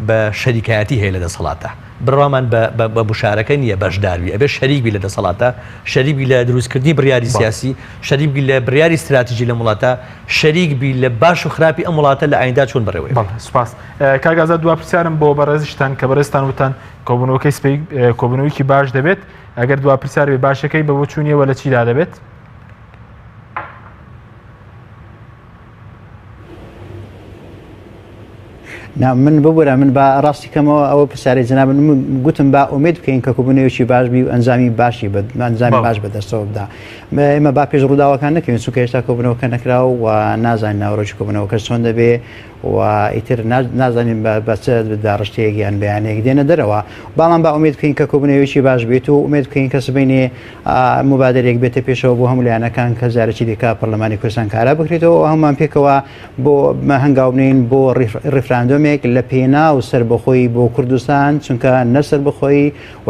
بە شەریکایەتی هەیە لە دەسەڵاتە بڕوامان بە بشارەکە نییە بەشداروی ئەبێ شەریکبی لە دەسەڵاتە شەریکبی لە دروستکردنی بڕیاری سیاسی شەریکبی لە بڕیاری استراتیژی لە وڵاتە شەریکبی لە باش و خراپی ئەم وڵاتە لە ئایندا چۆن بڕێوەی سوپاس کاگازە دوا پرسیارم بۆ بەڕێزشتان کە بەڕێستان وتان کۆبوونەوەکەی سپەی کۆبوونەوەیکی باش دەبێت ئەگەر دوا پرسیار بێ باشەکەی بە بۆ چوونیەوە لە چیدا دەبێت من ببوورە من بە ڕاستی کەمەوە ئەوە پرسیاری جناب گوتم با ئومێد بکەین کە کۆبوونەوەیکی باش بی و ئەنجامی باشی ئەنجامی باش بەدەستەوە بدا ئێمە با پێش ڕووداوەکان نەکەین چونکە هێشتا کۆبوونەوەکە نەکراوە و نازانین ناوڕۆژی کۆبوونەوەکە چۆن دەبێ و ئیتر نازانین بە چ داڕشتەیەکیان بەیانەیەک دێنە دەرەوە باڵام با ئومێد بکەین کە کۆبوونەوەیکی باش بێت و ئومێد بکەین کە سبەینێ مبادرێک بێتە پێشەوە بۆ هەموو لایەنەکان کە جارێکی دیکە پەرلەمانی کوردستان کارا بکرێتەوە هەمومان پێکەوە بۆ هەنگاو بنین بۆ ڕیفراندۆمێک لە پێنا و سربەخۆی بۆ کوردستان چونکە نەسەر بخۆی و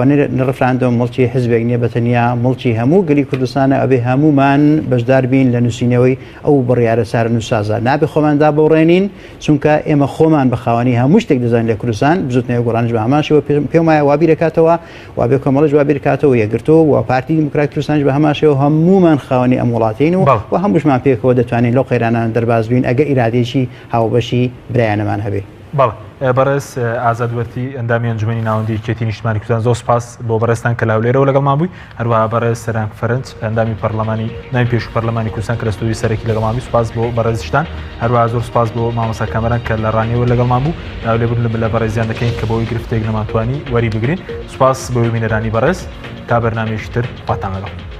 ڕفراندۆم مڵکی حزبێک نییە بەتەنیا مڵکی هەموو گەلی کوردستانە ئەبێ هەمومان بەشدار بین لە نووسینەوەی ئەو بڕیارە سارە نووسازە نابێ خۆماندا بڕێنین چونکە ئێمە خۆمان بەخاوەنی هەموو شتێک دەزانین لە کوردستان بزوتنەوە گۆڕانش بە هەماشەوە پێم وایە وابیرەکاتەوە و بێ کۆمەڵش وابیرکاتەوە یەکگرتووە و پارتی دیموکرات کوردستانش بە هەماشەوە هەمومان خاوەنی ئەم وڵاتین و هەمووشمان پێکەوە دەتوانین لەو قەیرانان دەرباز بین ئەگە ئیرادێکی هاوبەشی برایانەمان هەبێ بەڵێ بەڕێز ئازادوەرتی ئەندامی ئەنجومەنی ناوەندی یەکێتی نیشتمانی کوردستان زۆر سپاس بۆ بەڕێستان کە لاولێرەوە لەگەڵمان بووی هەروەها بەڕێز سەرانگ فەرەنج ئەندامی پەرلەمانی ناوی پێشوو پەرلەمانی کوردستان کە لە ستۆدیۆی سەرەکی لەگەڵمان بووی سپاس بۆ بەڕێزشتان هەروەها زۆر سپاس بۆ مامۆستا کامەران کە لە ڕانیەوە لەگەڵمان بوو لاولێبوون لە بەڕێزیان دەکەین کە بۆی گرفتێک نەماتوانی وەری بگرین سپاس بۆ بینەرانی بەڕێز تا بەرنامەیەکی تر خواتان لەگەڵ